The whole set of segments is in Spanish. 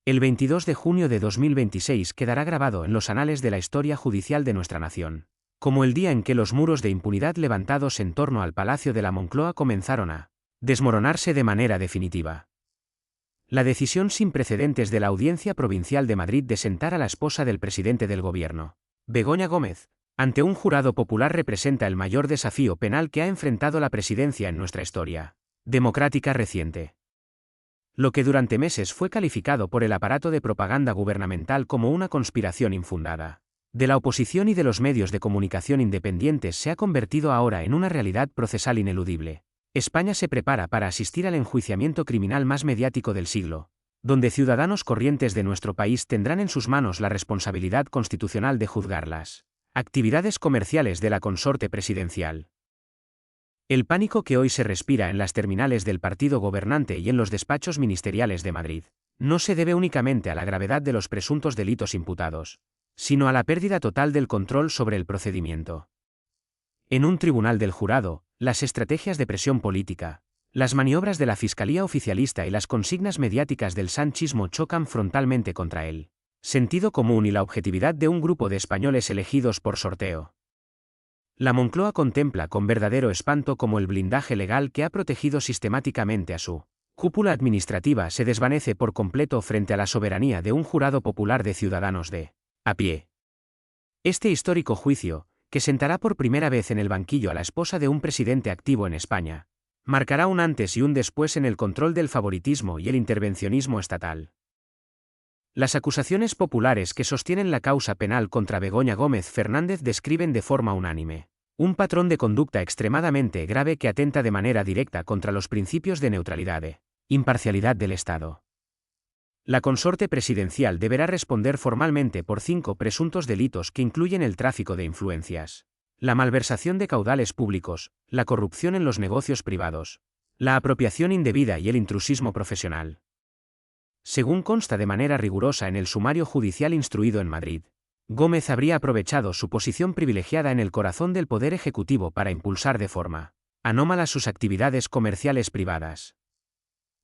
El 22 de junio de 2026 quedará grabado en los anales de la historia judicial de nuestra nación, como el día en que los muros de impunidad levantados en torno al Palacio de la Moncloa comenzaron a desmoronarse de manera definitiva. La decisión sin precedentes de la Audiencia Provincial de Madrid de sentar a la esposa del presidente del Gobierno, Begoña Gómez, ante un jurado popular representa el mayor desafío penal que ha enfrentado la presidencia en nuestra historia democrática reciente. Lo que durante meses fue calificado por el aparato de propaganda gubernamental como una conspiración infundada de la oposición y de los medios de comunicación independientes se ha convertido ahora en una realidad procesal ineludible. España se prepara para asistir al enjuiciamiento criminal más mediático del siglo, donde ciudadanos corrientes de nuestro país tendrán en sus manos la responsabilidad constitucional de juzgar las actividades comerciales de la consorte presidencial. El pánico que hoy se respira en las terminales del partido gobernante y en los despachos ministeriales de Madrid no se debe únicamente a la gravedad de los presuntos delitos imputados, sino a la pérdida total del control sobre el procedimiento. En un tribunal del jurado, las estrategias de presión política, las maniobras de la Fiscalía oficialista y las consignas mediáticas del sanchismo chocan frontalmente contra el sentido común y la objetividad de un grupo de españoles elegidos por sorteo. La Moncloa contempla con verdadero espanto cómo el blindaje legal que ha protegido sistemáticamente a su cúpula administrativa se desvanece por completo frente a la soberanía de un jurado popular de ciudadanos de a pie. Este histórico juicio, que sentará por primera vez en el banquillo a la esposa de un presidente activo en España, marcará un antes y un después en el control del favoritismo y el intervencionismo estatal. Las acusaciones populares que sostienen la causa penal contra Begoña Gómez Fernández describen de forma unánime un patrón de conducta extremadamente grave que atenta de manera directa contra los principios de neutralidad e imparcialidad del Estado. La consorte presidencial deberá responder formalmente por 5 presuntos delitos que incluyen el tráfico de influencias, la malversación de caudales públicos, la corrupción en los negocios privados, la apropiación indebida y el intrusismo profesional. Según consta de manera rigurosa en el sumario judicial instruido en Madrid, Gómez habría aprovechado su posición privilegiada en el corazón del Poder Ejecutivo para impulsar de forma anómala sus actividades comerciales privadas.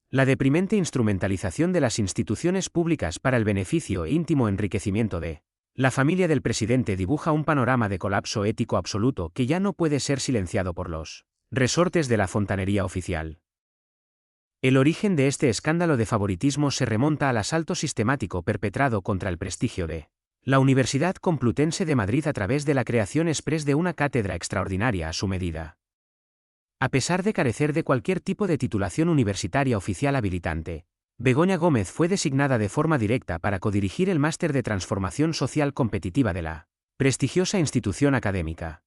La deprimente instrumentalización de las instituciones públicas para el beneficio e íntimo enriquecimiento de la familia del presidente dibuja un panorama de colapso ético absoluto que ya no puede ser silenciado por los resortes de la fontanería oficial. El origen de este escándalo de favoritismo se remonta al asalto sistemático perpetrado contra el prestigio de la Universidad Complutense de Madrid a través de la creación exprés de una cátedra extraordinaria a su medida. A pesar de carecer de cualquier tipo de titulación universitaria oficial habilitante, Begoña Gómez fue designada de forma directa para codirigir el máster de transformación social competitiva de la prestigiosa institución académica.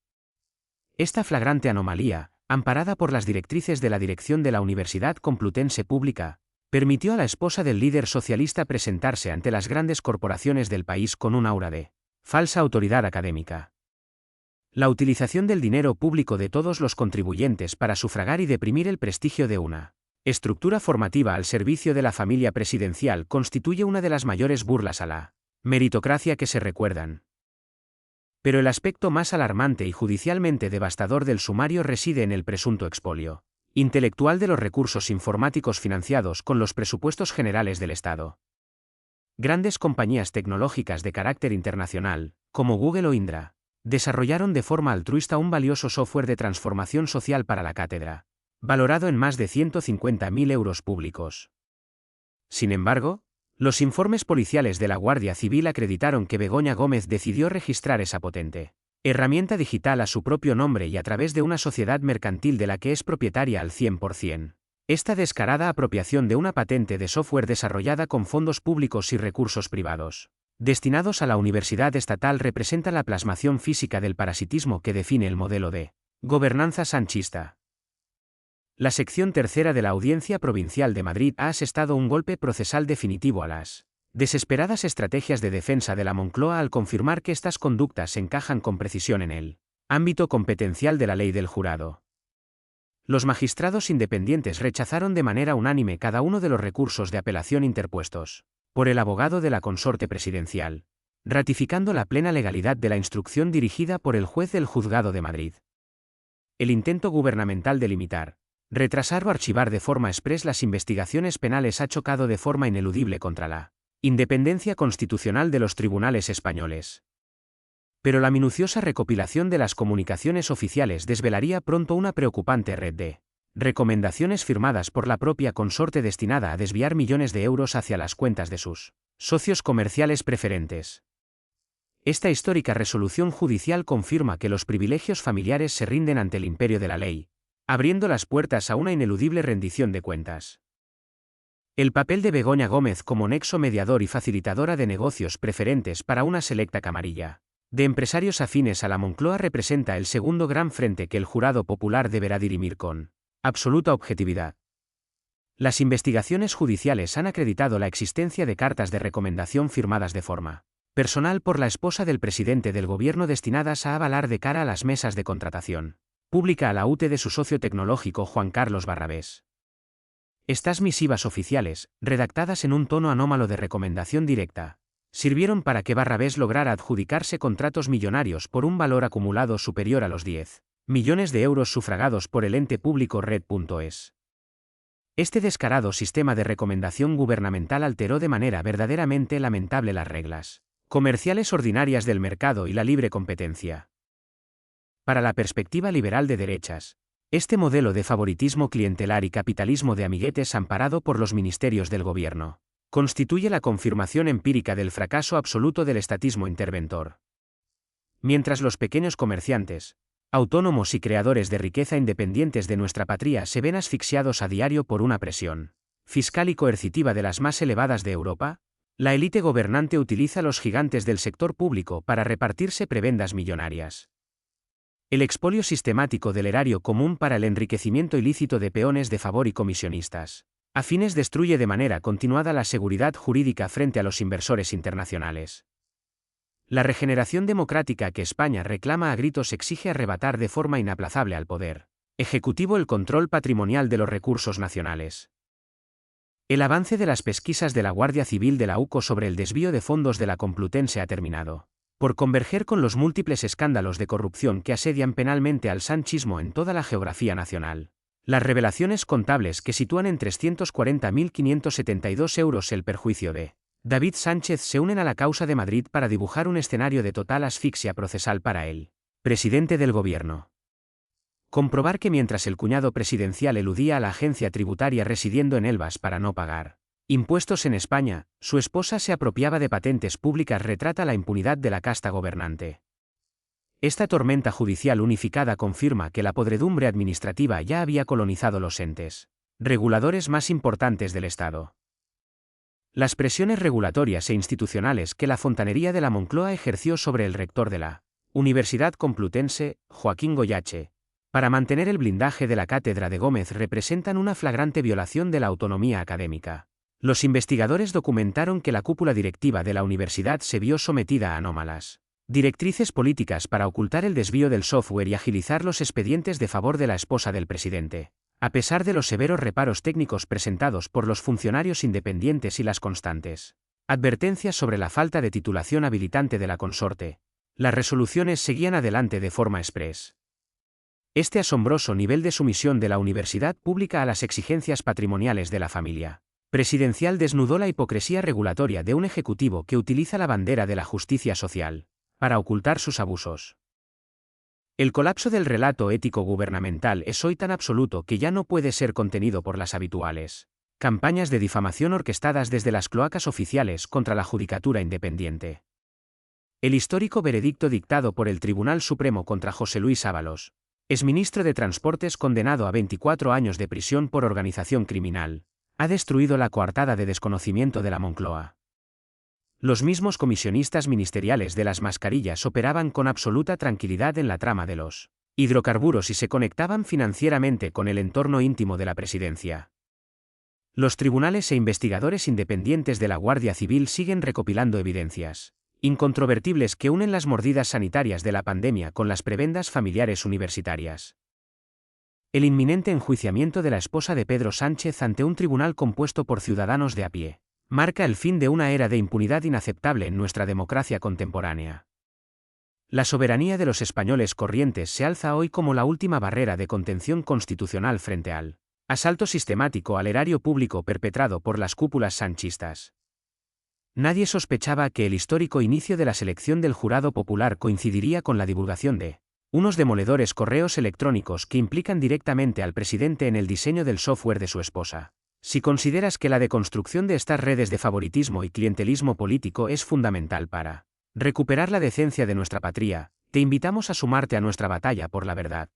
Esta flagrante anomalía, amparada por las directrices de la dirección de la Universidad Complutense Pública, permitió a la esposa del líder socialista presentarse ante las grandes corporaciones del país con un aura de falsa autoridad académica. La utilización del dinero público de todos los contribuyentes para sufragar y deprimir el prestigio de una estructura formativa al servicio de la familia presidencial constituye una de las mayores burlas a la meritocracia que se recuerdan. Pero el aspecto más alarmante y judicialmente devastador del sumario reside en el presunto expolio intelectual de los recursos informáticos financiados con los presupuestos generales del Estado. Grandes compañías tecnológicas de carácter internacional, como Google o Indra, desarrollaron de forma altruista un valioso software de transformación social para la cátedra, valorado en más de 150.000 euros públicos. Sin embargo, los informes policiales de la Guardia Civil acreditaron que Begoña Gómez decidió registrar esa potente herramienta digital a su propio nombre y a través de una sociedad mercantil de la que es propietaria al 100%. Esta descarada apropiación de una patente de software desarrollada con fondos públicos y recursos privados destinados a la universidad estatal representa la plasmación física del parasitismo que define el modelo de gobernanza sanchista. La sección tercera de la Audiencia Provincial de Madrid ha asestado un golpe procesal definitivo a las desesperadas estrategias de defensa de la Moncloa al confirmar que estas conductas encajan con precisión en el ámbito competencial de la ley del jurado. Los magistrados independientes rechazaron de manera unánime cada uno de los recursos de apelación interpuestos por el abogado de la consorte presidencial, ratificando la plena legalidad de la instrucción dirigida por el juez del Juzgado de Madrid. El intento gubernamental de limitar, retrasar o archivar de forma exprés las investigaciones penales ha chocado de forma ineludible contra la Independencia constitucional de los tribunales españoles. Pero la minuciosa recopilación de las comunicaciones oficiales desvelaría pronto una preocupante red de recomendaciones firmadas por la propia consorte destinada a desviar millones de euros hacia las cuentas de sus socios comerciales preferentes. Esta histórica resolución judicial confirma que los privilegios familiares se rinden ante el imperio de la ley, abriendo las puertas a una ineludible rendición de cuentas. El papel de Begoña Gómez como nexo mediador y facilitadora de negocios preferentes para una selecta camarilla de empresarios afines a la Moncloa representa el segundo gran frente que el jurado popular deberá dirimir con absoluta objetividad. Las investigaciones judiciales han acreditado la existencia de cartas de recomendación firmadas de forma personal por la esposa del presidente del gobierno destinadas a avalar de cara a las mesas de contratación pública a la UTE de su socio tecnológico Juan Carlos Barrabés. Estas misivas oficiales, redactadas en un tono anómalo de recomendación directa, sirvieron para que Barrabés lograra adjudicarse contratos millonarios por un valor acumulado superior a los 10 millones de euros sufragados por el ente público Red.es. Este descarado sistema de recomendación gubernamental alteró de manera verdaderamente lamentable las reglas comerciales ordinarias del mercado y la libre competencia. Para la perspectiva liberal de derechas, este modelo de favoritismo clientelar y capitalismo de amiguetes amparado por los ministerios del gobierno constituye la confirmación empírica del fracaso absoluto del estatismo interventor. Mientras los pequeños comerciantes, autónomos y creadores de riqueza independientes de nuestra patria se ven asfixiados a diario por una presión fiscal y coercitiva de las más elevadas de Europa, la élite gobernante utiliza los gigantes del sector público para repartirse prebendas millonarias. El expolio sistemático del erario común para el enriquecimiento ilícito de peones de favor y comisionistas afines destruye de manera continuada la seguridad jurídica frente a los inversores internacionales. La regeneración democrática que España reclama a gritos exige arrebatar de forma inaplazable al poder ejecutivo el control patrimonial de los recursos nacionales. El avance de las pesquisas de la Guardia Civil de la UCO sobre el desvío de fondos de la Complutense ha terminado por converger con los múltiples escándalos de corrupción que asedian penalmente al sanchismo en toda la geografía nacional. Las revelaciones contables que sitúan en 340.572 euros el perjuicio de David Sánchez se unen a la causa de Madrid para dibujar un escenario de total asfixia procesal para el presidente del gobierno. Comprobar que mientras el cuñado presidencial eludía a la agencia tributaria residiendo en Elvas para no pagar impuestos en España, su esposa se apropiaba de patentes públicas retrata la impunidad de la casta gobernante. Esta tormenta judicial unificada confirma que la podredumbre administrativa ya había colonizado los entes reguladores más importantes del Estado. Las presiones regulatorias e institucionales que la fontanería de la Moncloa ejerció sobre el rector de la Universidad Complutense, Joaquín Goyache, para mantener el blindaje de la cátedra de Gómez representan una flagrante violación de la autonomía académica. Los investigadores documentaron que la cúpula directiva de la universidad se vio sometida a anómalas directrices políticas para ocultar el desvío del software y agilizar los expedientes de favor de la esposa del presidente, a pesar de los severos reparos técnicos presentados por los funcionarios independientes y las constantes advertencias sobre la falta de titulación habilitante de la consorte. Las resoluciones seguían adelante de forma express. Este asombroso nivel de sumisión de la universidad pública a las exigencias patrimoniales de la familia presidencial desnudó la hipocresía regulatoria de un ejecutivo que utiliza la bandera de la justicia social para ocultar sus abusos. El colapso del relato ético gubernamental es hoy tan absoluto que ya no puede ser contenido por las habituales campañas de difamación orquestadas desde las cloacas oficiales contra la judicatura independiente. El histórico veredicto dictado por el Tribunal Supremo contra José Luis Ábalos, exministro de Transportes condenado a 24 años de prisión por organización criminal, ha destruido la coartada de desconocimiento de la Moncloa. Los mismos comisionistas ministeriales de las mascarillas operaban con absoluta tranquilidad en la trama de los hidrocarburos y se conectaban financieramente con el entorno íntimo de la presidencia. Los tribunales e investigadores independientes de la Guardia Civil siguen recopilando evidencias incontrovertibles que unen las mordidas sanitarias de la pandemia con las prebendas familiares universitarias. El inminente enjuiciamiento de la esposa de Pedro Sánchez ante un tribunal compuesto por ciudadanos de a pie marca el fin de una era de impunidad inaceptable en nuestra democracia contemporánea. La soberanía de los españoles corrientes se alza hoy como la última barrera de contención constitucional frente al asalto sistemático al erario público perpetrado por las cúpulas sanchistas. Nadie sospechaba que el histórico inicio de la selección del jurado popular coincidiría con la divulgación de unos demoledores correos electrónicos que implican directamente al presidente en el diseño del software de su esposa. Si consideras que la deconstrucción de estas redes de favoritismo y clientelismo político es fundamental para recuperar la decencia de nuestra patria, te invitamos a sumarte a nuestra batalla por la verdad.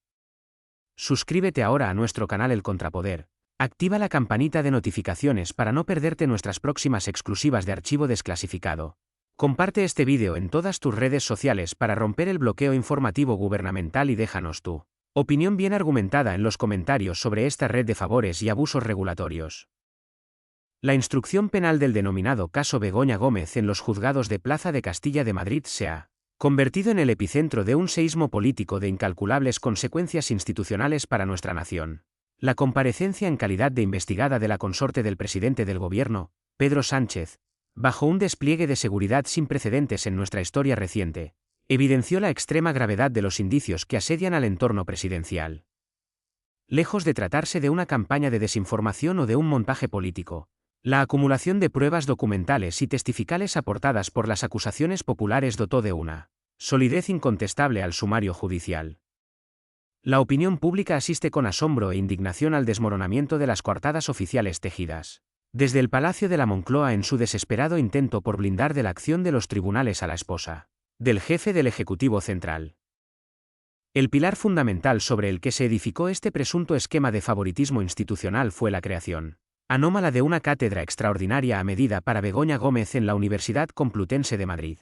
Suscríbete ahora a nuestro canal El Contrapoder. Activa la campanita de notificaciones para no perderte nuestras próximas exclusivas de archivo desclasificado. Comparte este vídeo en todas tus redes sociales para romper el bloqueo informativo gubernamental y déjanos tu opinión bien argumentada en los comentarios sobre esta red de favores y abusos regulatorios. La instrucción penal del denominado caso Begoña Gómez en los juzgados de Plaza de Castilla de Madrid se ha convertido en el epicentro de un seísmo político de incalculables consecuencias institucionales para nuestra nación. La comparecencia en calidad de investigada de la consorte del presidente del gobierno, Pedro Sánchez, bajo un despliegue de seguridad sin precedentes en nuestra historia reciente, evidenció la extrema gravedad de los indicios que asedian al entorno presidencial. Lejos de tratarse de una campaña de desinformación o de un montaje político, la acumulación de pruebas documentales y testificales aportadas por las acusaciones populares dotó de una solidez incontestable al sumario judicial. La opinión pública asiste con asombro e indignación al desmoronamiento de las coartadas oficiales tejidas desde el Palacio de la Moncloa en su desesperado intento por blindar de la acción de los tribunales a la esposa del jefe del Ejecutivo Central. El pilar fundamental sobre el que se edificó este presunto esquema de favoritismo institucional fue la creación anómala de una cátedra extraordinaria a medida para Begoña Gómez en la Universidad Complutense de Madrid.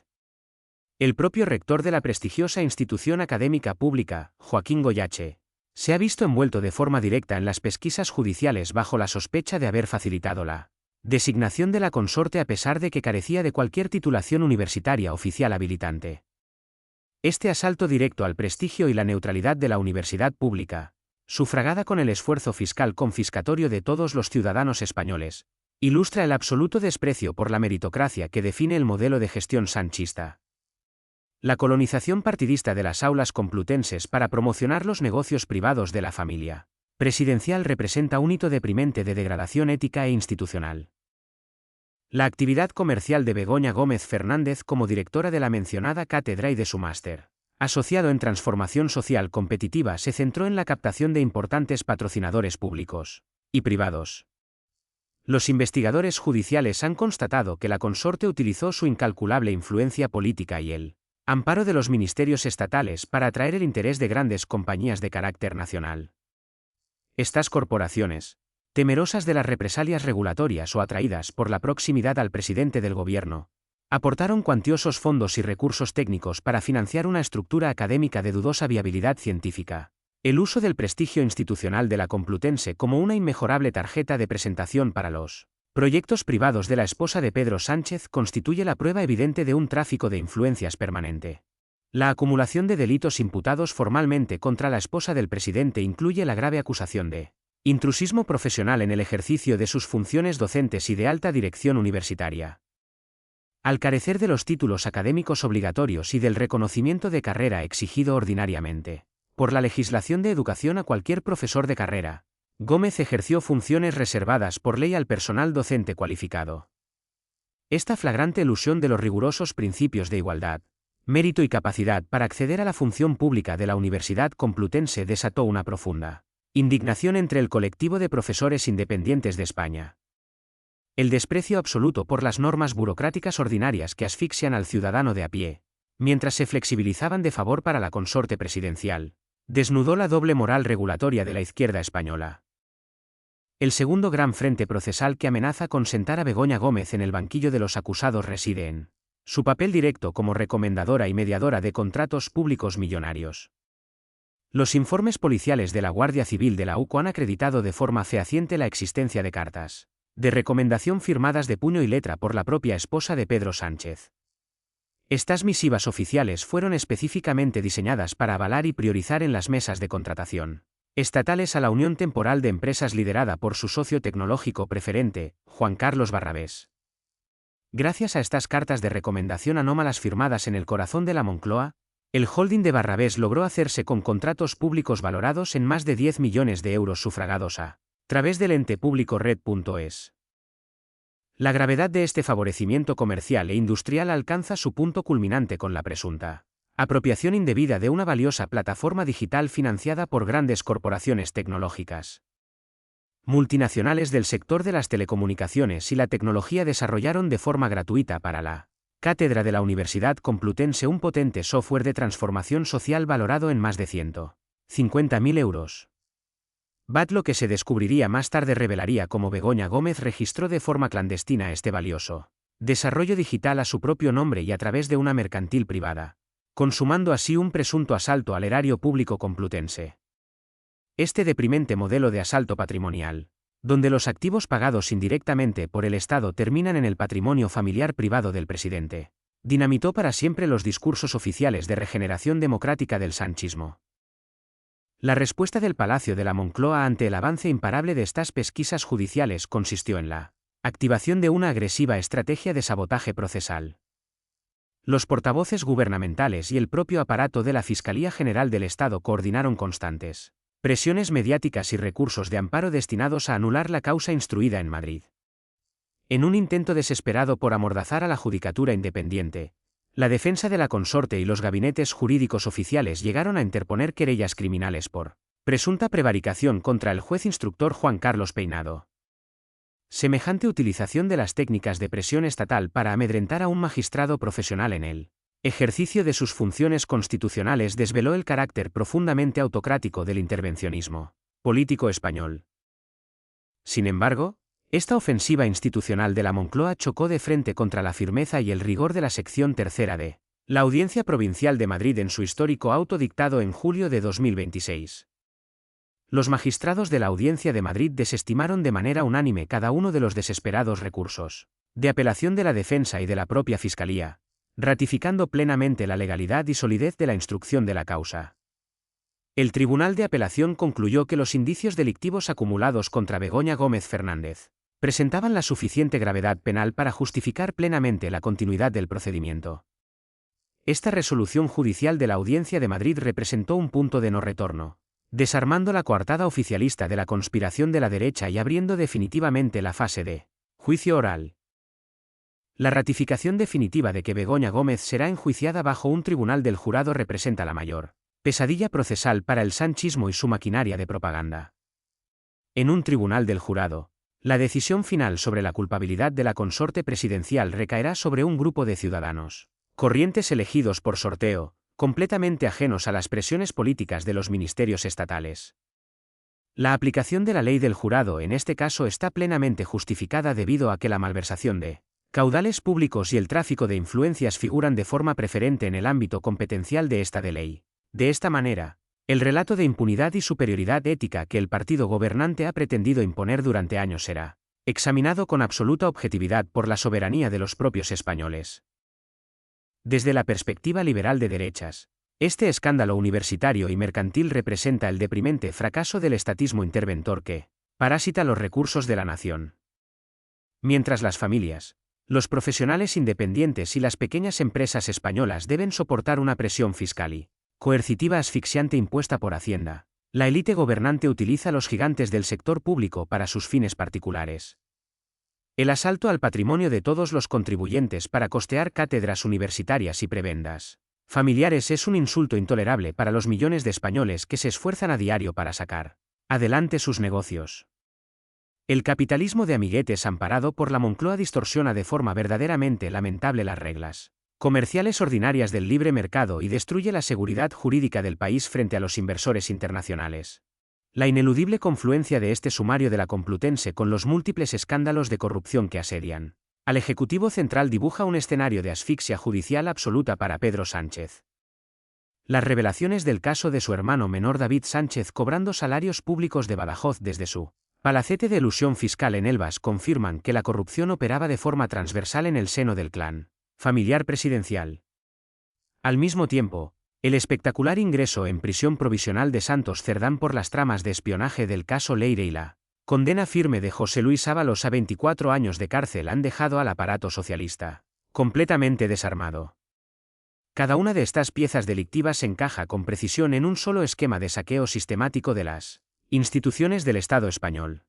El propio rector de la prestigiosa institución académica pública, Joaquín Goyache, se ha visto envuelto de forma directa en las pesquisas judiciales bajo la sospecha de haber facilitado la designación de la consorte a pesar de que carecía de cualquier titulación universitaria oficial habilitante. Este asalto directo al prestigio y la neutralidad de la universidad pública, sufragada con el esfuerzo fiscal confiscatorio de todos los ciudadanos españoles, ilustra el absoluto desprecio por la meritocracia que define el modelo de gestión sanchista. La colonización partidista de las aulas complutenses para promocionar los negocios privados de la familia presidencial representa un hito deprimente de degradación ética e institucional. La actividad comercial de Begoña Gómez Fernández como directora de la mencionada cátedra y de su máster asociado en transformación social competitiva se centró en la captación de importantes patrocinadores públicos y privados. Los investigadores judiciales han constatado que la consorte utilizó su incalculable influencia política y el amparo de los ministerios estatales para atraer el interés de grandes compañías de carácter nacional. Estas corporaciones, temerosas de las represalias regulatorias o atraídas por la proximidad al presidente del gobierno, aportaron cuantiosos fondos y recursos técnicos para financiar una estructura académica de dudosa viabilidad científica. El uso del prestigio institucional de la Complutense como una inmejorable tarjeta de presentación para los proyectos privados de la esposa de Pedro Sánchez constituye la prueba evidente de un tráfico de influencias permanente. La acumulación de delitos imputados formalmente contra la esposa del presidente incluye la grave acusación de intrusismo profesional en el ejercicio de sus funciones docentes y de alta dirección universitaria. Al carecer de los títulos académicos obligatorios y del reconocimiento de carrera exigido ordinariamente por la legislación de educación a cualquier profesor de carrera, Gómez ejerció funciones reservadas por ley al personal docente cualificado. Esta flagrante elusión de los rigurosos principios de igualdad, mérito y capacidad para acceder a la función pública de la Universidad Complutense desató una profunda indignación entre el colectivo de profesores independientes de España. El desprecio absoluto por las normas burocráticas ordinarias que asfixian al ciudadano de a pie, mientras se flexibilizaban de favor para la consorte presidencial, desnudó la doble moral regulatoria de la izquierda española. El segundo gran frente procesal que amenaza con sentar a Begoña Gómez en el banquillo de los acusados reside en su papel directo como recomendadora y mediadora de contratos públicos millonarios. Los informes policiales de la Guardia Civil de la UCO han acreditado de forma fehaciente la existencia de cartas de recomendación firmadas de puño y letra por la propia esposa de Pedro Sánchez. Estas misivas oficiales fueron específicamente diseñadas para avalar y priorizar en las mesas de contratación estatales a la unión temporal de empresas liderada por su socio tecnológico preferente, Juan Carlos Barrabés. Gracias a estas cartas de recomendación anómalas firmadas en el corazón de la Moncloa, el holding de Barrabés logró hacerse con contratos públicos valorados en más de 10 millones de euros sufragados a través del ente público Red.es. La gravedad de este favorecimiento comercial e industrial alcanza su punto culminante con la presunta apropiación indebida de una valiosa plataforma digital financiada por grandes corporaciones tecnológicas. Multinacionales del sector de las telecomunicaciones y la tecnología desarrollaron de forma gratuita para la cátedra de la Universidad Complutense un potente software de transformación social valorado en más de 150.000 euros. Lo que se descubriría más tarde revelaría cómo Begoña Gómez registró de forma clandestina este valioso desarrollo digital a su propio nombre y a través de una mercantil privada, consumando así un presunto asalto al erario público complutense. Este deprimente modelo de asalto patrimonial, donde los activos pagados indirectamente por el Estado terminan en el patrimonio familiar privado del presidente, dinamitó para siempre los discursos oficiales de regeneración democrática del sanchismo. La respuesta del Palacio de la Moncloa ante el avance imparable de estas pesquisas judiciales consistió en la activación de una agresiva estrategia de sabotaje procesal. Los portavoces gubernamentales y el propio aparato de la Fiscalía General del Estado coordinaron constantes presiones mediáticas y recursos de amparo destinados a anular la causa instruida en Madrid. En un intento desesperado por amordazar a la judicatura independiente, la defensa de la consorte y los gabinetes jurídicos oficiales llegaron a interponer querellas criminales por presunta prevaricación contra el juez instructor Juan Carlos Peinado. Semejante utilización de las técnicas de presión estatal para amedrentar a un magistrado profesional en él ejercicio de sus funciones constitucionales desveló el carácter profundamente autocrático del intervencionismo político español. Sin embargo, esta ofensiva institucional de la Moncloa chocó de frente contra la firmeza y el rigor de la sección tercera de la Audiencia Provincial de Madrid en su histórico auto dictado en julio de 2026. Los magistrados de la Audiencia de Madrid desestimaron de manera unánime cada uno de los desesperados recursos de apelación de la defensa y de la propia Fiscalía, ratificando plenamente la legalidad y solidez de la instrucción de la causa. El Tribunal de Apelación concluyó que los indicios delictivos acumulados contra Begoña Gómez Fernández presentaban la suficiente gravedad penal para justificar plenamente la continuidad del procedimiento. Esta resolución judicial de la Audiencia de Madrid representó un punto de no retorno, desarmando la coartada oficialista de la conspiración de la derecha y abriendo definitivamente la fase de juicio oral. La ratificación definitiva de que Begoña Gómez será enjuiciada bajo un tribunal del jurado representa la mayor pesadilla procesal para el sanchismo y su maquinaria de propaganda. En un tribunal del jurado, la decisión final sobre la culpabilidad de la consorte presidencial recaerá sobre un grupo de ciudadanos corrientes elegidos por sorteo, completamente ajenos a las presiones políticas de los ministerios estatales. La aplicación de la ley del jurado en este caso está plenamente justificada debido a que la malversación de caudales públicos y el tráfico de influencias figuran de forma preferente en el ámbito competencial de esta ley. De esta manera, el relato de impunidad y superioridad ética que el partido gobernante ha pretendido imponer durante años será examinado con absoluta objetividad por la soberanía de los propios españoles. Desde la perspectiva liberal de derechas, este escándalo universitario y mercantil representa el deprimente fracaso del estatismo interventor que parasita los recursos de la nación. Mientras las familias, los profesionales independientes y las pequeñas empresas españolas deben soportar una presión fiscal y coercitiva asfixiante impuesta por Hacienda, la élite gobernante utiliza los gigantes del sector público para sus fines particulares. El asalto al patrimonio de todos los contribuyentes para costear cátedras universitarias y prebendas familiares es un insulto intolerable para los millones de españoles que se esfuerzan a diario para sacar adelante sus negocios. El capitalismo de amiguetes amparado por la Moncloa distorsiona de forma verdaderamente lamentable las reglas comerciales ordinarias del libre mercado y destruye la seguridad jurídica del país frente a los inversores internacionales. La ineludible confluencia de este sumario de la Complutense con los múltiples escándalos de corrupción que asedian al Ejecutivo Central dibuja un escenario de asfixia judicial absoluta para Pedro Sánchez. Las revelaciones del caso de su hermano menor David Sánchez cobrando salarios públicos de Badajoz desde su palacete de elusión fiscal en Elvas confirman que la corrupción operaba de forma transversal en el seno del clan familiar presidencial. Al mismo tiempo, el espectacular ingreso en prisión provisional de Santos Cerdán por las tramas de espionaje del caso Leire y la condena firme de José Luis Ábalos a 24 años de cárcel han dejado al aparato socialista completamente desarmado. Cada una de estas piezas delictivas encaja con precisión en un solo esquema de saqueo sistemático de las instituciones del Estado español.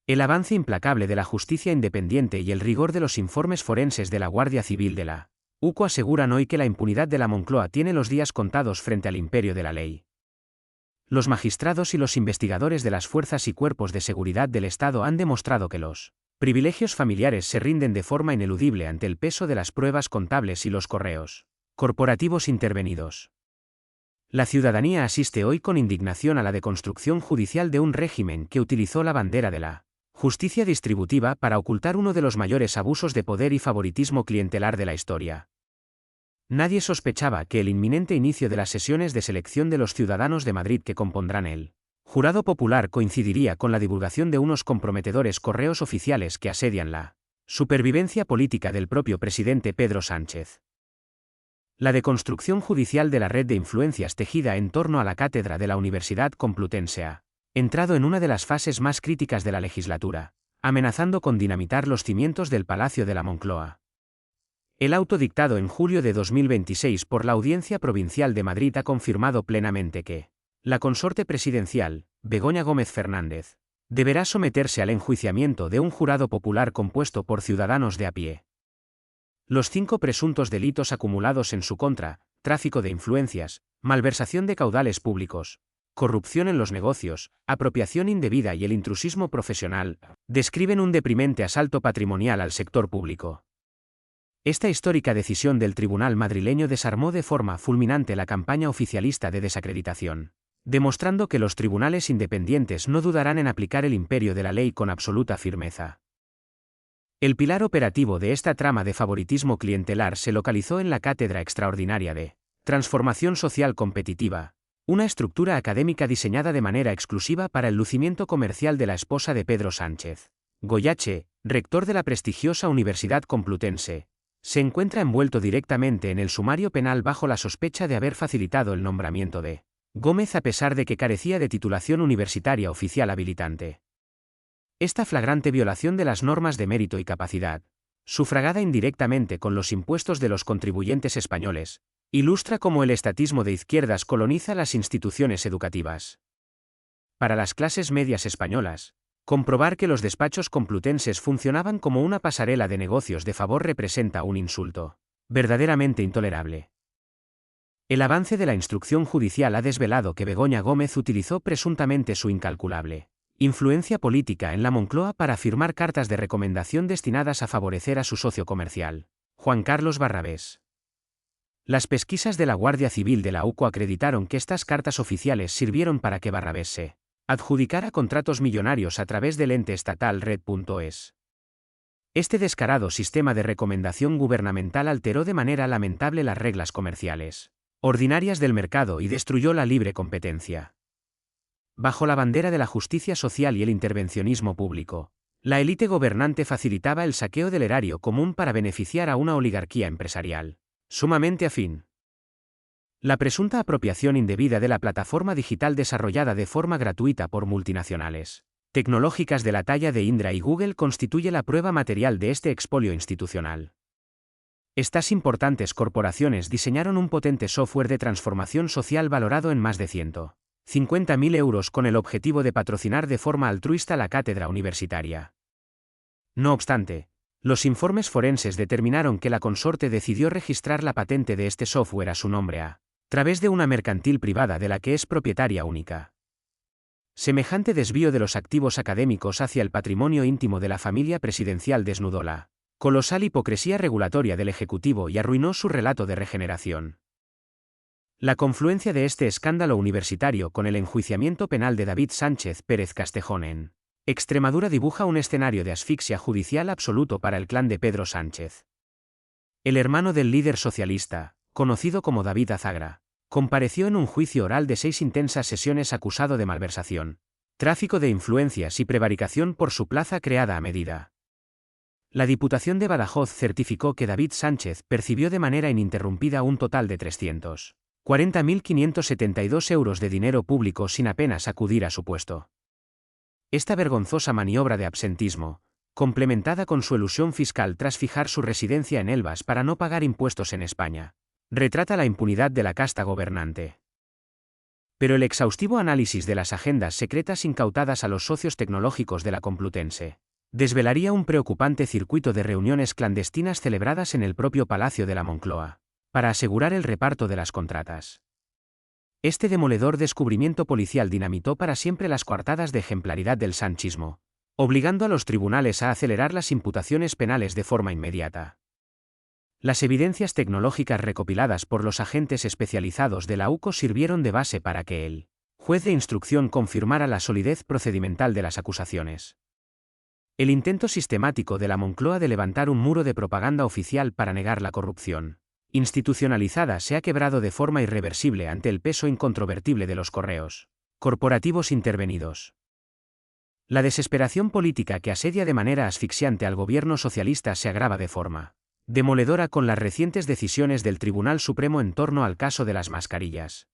El avance implacable de la justicia independiente y el rigor de los informes forenses de la Guardia Civil de la UCO aseguran hoy que la impunidad de la Moncloa tiene los días contados frente al imperio de la ley. Los magistrados y los investigadores de las fuerzas y cuerpos de seguridad del Estado han demostrado que los privilegios familiares se rinden de forma ineludible ante el peso de las pruebas contables y los correos corporativos intervenidos. La ciudadanía asiste hoy con indignación a la deconstrucción judicial de un régimen que utilizó la bandera de la justicia distributiva para ocultar uno de los mayores abusos de poder y favoritismo clientelar de la historia. Nadie sospechaba que el inminente inicio de las sesiones de selección de los ciudadanos de Madrid que compondrán el jurado popular coincidiría con la divulgación de unos comprometedores correos oficiales que asedian la supervivencia política del propio presidente Pedro Sánchez. La deconstrucción judicial de la red de influencias tejida en torno a la cátedra de la Universidad Complutense ha entrado en una de las fases más críticas de la legislatura, amenazando con dinamitar los cimientos del Palacio de la Moncloa. El auto dictado en julio de 2026 por la Audiencia Provincial de Madrid ha confirmado plenamente que la consorte presidencial, Begoña Gómez Fernández, deberá someterse al enjuiciamiento de un jurado popular compuesto por ciudadanos de a pie. Los 5 presuntos delitos acumulados en su contra, tráfico de influencias, malversación de caudales públicos, corrupción en los negocios, apropiación indebida y el intrusismo profesional, describen un deprimente asalto patrimonial al sector público. Esta histórica decisión del tribunal madrileño desarmó de forma fulminante la campaña oficialista de desacreditación, demostrando que los tribunales independientes no dudarán en aplicar el imperio de la ley con absoluta firmeza. El pilar operativo de esta trama de favoritismo clientelar se localizó en la Cátedra Extraordinaria de Transformación Social Competitiva, una estructura académica diseñada de manera exclusiva para el lucimiento comercial de la esposa de Pedro Sánchez. Goyache, rector de la prestigiosa Universidad Complutense, se encuentra envuelto directamente en el sumario penal bajo la sospecha de haber facilitado el nombramiento de Gómez a pesar de que carecía de titulación universitaria oficial habilitante. Esta flagrante violación de las normas de mérito y capacidad, sufragada indirectamente con los impuestos de los contribuyentes españoles, ilustra cómo el estatismo de izquierdas coloniza las instituciones educativas. Para las clases medias españolas, comprobar que los despachos complutenses funcionaban como una pasarela de negocios de favor representa un insulto verdaderamente intolerable. El avance de la instrucción judicial ha desvelado que Begoña Gómez utilizó presuntamente su incalculable influencia política en la Moncloa para firmar cartas de recomendación destinadas a favorecer a su socio comercial, Juan Carlos Barrabés. Las pesquisas de la Guardia Civil de la UCO acreditaron que estas cartas oficiales sirvieron para que Barrabés se adjudicara contratos millonarios a través del ente estatal Red.es. Este descarado sistema de recomendación gubernamental alteró de manera lamentable las reglas comerciales ordinarias del mercado y destruyó la libre competencia. Bajo la bandera de la justicia social y el intervencionismo público, la élite gobernante facilitaba el saqueo del erario común para beneficiar a una oligarquía empresarial sumamente afín. La presunta apropiación indebida de la plataforma digital desarrollada de forma gratuita por multinacionales tecnológicas de la talla de Indra y Google constituye la prueba material de este expolio institucional. Estas importantes corporaciones diseñaron un potente software de transformación social valorado en más de 150.000 euros con el objetivo de patrocinar de forma altruista la cátedra universitaria. No obstante, los informes forenses determinaron que la consorte decidió registrar la patente de este software a su nombre a través de una mercantil privada de la que es propietaria única. Semejante desvío de los activos académicos hacia el patrimonio íntimo de la familia presidencial desnudó la colosal hipocresía regulatoria del Ejecutivo y arruinó su relato de regeneración. La confluencia de este escándalo universitario con el enjuiciamiento penal de David Sánchez Pérez Castejón en Extremadura dibuja un escenario de asfixia judicial absoluto para el clan de Pedro Sánchez. El hermano del líder socialista, conocido como David Azagra, compareció en un juicio oral de 6 intensas sesiones acusado de malversación, tráfico de influencias y prevaricación por su plaza creada a medida. La Diputación de Badajoz certificó que David Sánchez percibió de manera ininterrumpida un total de 340.572 euros de dinero público sin apenas acudir a su puesto. Esta vergonzosa maniobra de absentismo, complementada con su elusión fiscal tras fijar su residencia en Elvas para no pagar impuestos en España, retrata la impunidad de la casta gobernante. Pero el exhaustivo análisis de las agendas secretas incautadas a los socios tecnológicos de la Complutense desvelaría un preocupante circuito de reuniones clandestinas celebradas en el propio Palacio de la Moncloa, para asegurar el reparto de las contratas. Este demoledor descubrimiento policial dinamitó para siempre las coartadas de ejemplaridad del sanchismo, obligando a los tribunales a acelerar las imputaciones penales de forma inmediata. Las evidencias tecnológicas recopiladas por los agentes especializados de la UCO sirvieron de base para que el juez de instrucción confirmara la solidez procedimental de las acusaciones. El intento sistemático de la Moncloa de levantar un muro de propaganda oficial para negar la corrupción institucionalizada se ha quebrado de forma irreversible ante el peso incontrovertible de los correos corporativos intervenidos. La desesperación política que asedia de manera asfixiante al gobierno socialista se agrava de forma demoledora con las recientes decisiones del Tribunal Supremo en torno al caso de las mascarillas.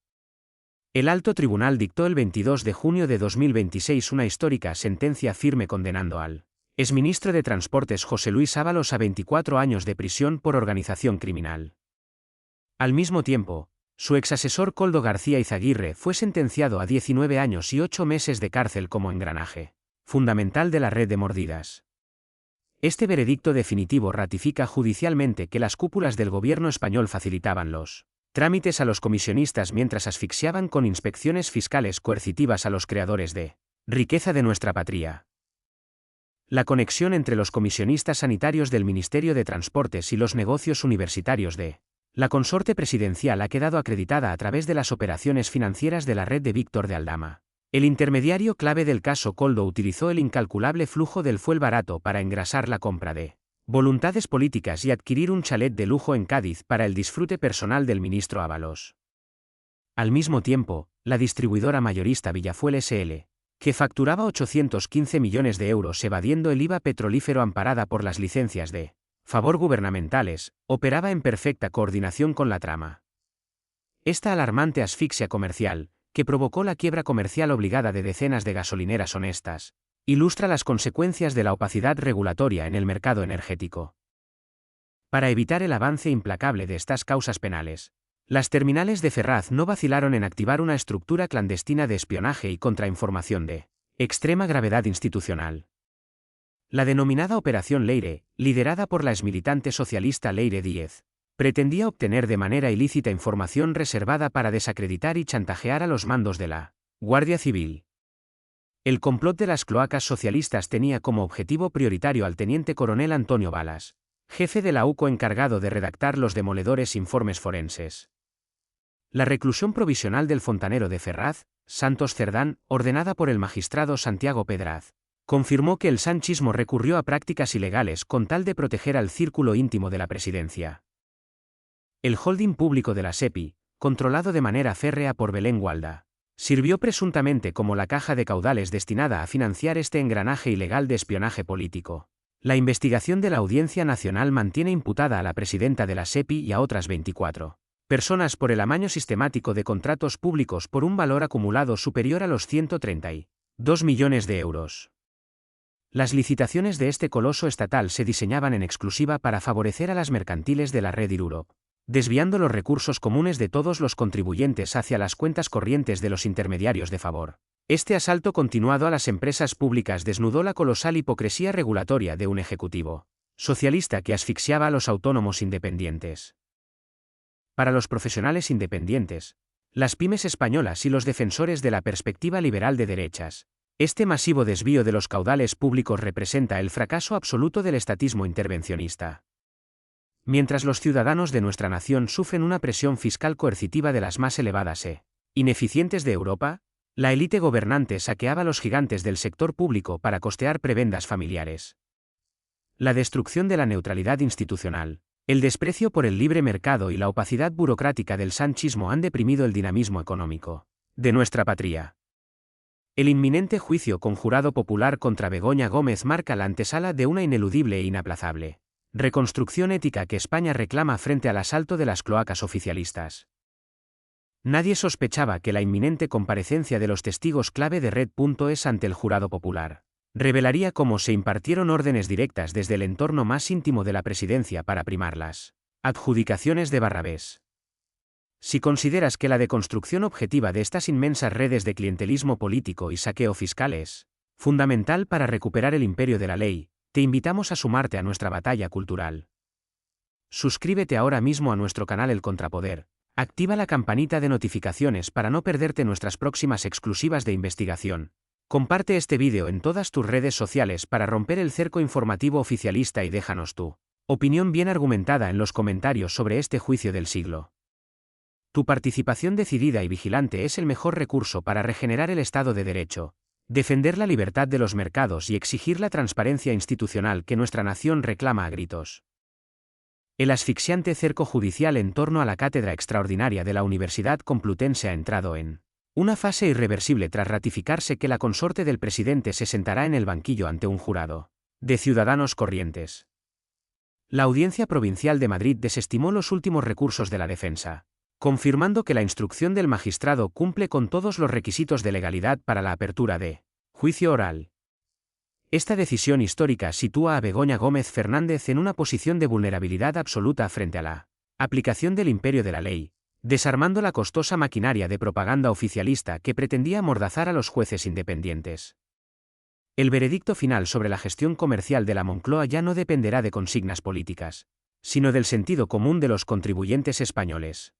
El Alto Tribunal dictó el 22 de junio de 2026 una histórica sentencia firme condenando al exministro de Transportes José Luis Ábalos a 24 años de prisión por organización criminal. Al mismo tiempo, su exasesor Koldo García Izaguirre fue sentenciado a 19 años y 8 meses de cárcel como engranaje fundamental de la red de mordidas. Este veredicto definitivo ratifica judicialmente que las cúpulas del gobierno español facilitaban los trámites a los comisionistas mientras asfixiaban con inspecciones fiscales coercitivas a los creadores de riqueza de nuestra patria. La conexión entre los comisionistas sanitarios del Ministerio de Transportes y los negocios universitarios de la consorte presidencial ha quedado acreditada a través de las operaciones financieras de la red de Víctor de Aldama. El intermediario clave del caso Koldo utilizó el incalculable flujo del fuel barato para engrasar la compra de voluntades políticas y adquirir un chalet de lujo en Cádiz para el disfrute personal del ministro Ábalos. Al mismo tiempo, la distribuidora mayorista Villafuel S.L., que facturaba 815 millones de euros evadiendo el IVA petrolífero amparada por las licencias de favor gubernamentales, operaba en perfecta coordinación con la trama. Esta alarmante asfixia comercial, que provocó la quiebra comercial obligada de decenas de gasolineras honestas, ilustra las consecuencias de la opacidad regulatoria en el mercado energético. Para evitar el avance implacable de estas causas penales, las terminales de Ferraz no vacilaron en activar una estructura clandestina de espionaje y contrainformación de extrema gravedad institucional. La denominada Operación Leire, liderada por la exmilitante socialista Leire Díez, pretendía obtener de manera ilícita información reservada para desacreditar y chantajear a los mandos de la Guardia Civil. El complot de las cloacas socialistas tenía como objetivo prioritario al teniente coronel Antonio Balas, jefe de la UCO encargado de redactar los demoledores informes forenses. La reclusión provisional del fontanero de Ferraz, Santos Cerdán, ordenada por el magistrado Santiago Pedraz, confirmó que el sanchismo recurrió a prácticas ilegales con tal de proteger al círculo íntimo de la presidencia. El holding público de la SEPI, controlado de manera férrea por Belén Gualda, sirvió presuntamente como la caja de caudales destinada a financiar este engranaje ilegal de espionaje político. La investigación de la Audiencia Nacional mantiene imputada a la presidenta de la SEPI y a otras 24 personas por el amaño sistemático de contratos públicos por un valor acumulado superior a los 132 millones de euros. Las licitaciones de este coloso estatal se diseñaban en exclusiva para favorecer a las mercantiles de la red Europe, desviando los recursos comunes de todos los contribuyentes hacia las cuentas corrientes de los intermediarios de favor. Este asalto continuado a las empresas públicas desnudó la colosal hipocresía regulatoria de un ejecutivo socialista que asfixiaba a los autónomos independientes. Para los profesionales independientes, las pymes españolas y los defensores de la perspectiva liberal de derechas, este masivo desvío de los caudales públicos representa el fracaso absoluto del estatismo intervencionista. Mientras los ciudadanos de nuestra nación sufren una presión fiscal coercitiva de las más elevadas e ineficientes de Europa, la élite gobernante saqueaba a los gigantes del sector público para costear prebendas familiares. La destrucción de la neutralidad institucional, el desprecio por el libre mercado y la opacidad burocrática del sanchismo han deprimido el dinamismo económico de nuestra patria. El inminente juicio conjurado popular contra Begoña Gómez marca la antesala de una ineludible e inaplazable reconstrucción ética que España reclama frente al asalto de las cloacas oficialistas. Nadie sospechaba que la inminente comparecencia de los testigos clave de Red.es ante el jurado popular revelaría cómo se impartieron órdenes directas desde el entorno más íntimo de la presidencia para primar las adjudicaciones de Barrabés. Si consideras que la deconstrucción objetiva de estas inmensas redes de clientelismo político y saqueo fiscal es fundamental para recuperar el imperio de la ley, te invitamos a sumarte a nuestra batalla cultural. Suscríbete ahora mismo a nuestro canal El Contrapoder, activa la campanita de notificaciones para no perderte nuestras próximas exclusivas de investigación. Comparte este vídeo en todas tus redes sociales para romper el cerco informativo oficialista y déjanos tu opinión bien argumentada en los comentarios sobre este juicio del siglo. Tu participación decidida y vigilante es el mejor recurso para regenerar el Estado de Derecho, defender la libertad de los mercados y exigir la transparencia institucional que nuestra nación reclama a gritos. El asfixiante cerco judicial en torno a la cátedra extraordinaria de la Universidad Complutense ha entrado en una fase irreversible tras ratificarse que la consorte del presidente se sentará en el banquillo ante un jurado de ciudadanos corrientes. La Audiencia Provincial de Madrid desestimó los últimos recursos de la defensa, confirmando que la instrucción del magistrado cumple con todos los requisitos de legalidad para la apertura de juicio oral. Esta decisión histórica sitúa a Begoña Gómez Fernández en una posición de vulnerabilidad absoluta frente a la aplicación del imperio de la ley, desarmando la costosa maquinaria de propaganda oficialista que pretendía amordazar a los jueces independientes. El veredicto final sobre la gestión comercial de la Moncloa ya no dependerá de consignas políticas, sino del sentido común de los contribuyentes españoles.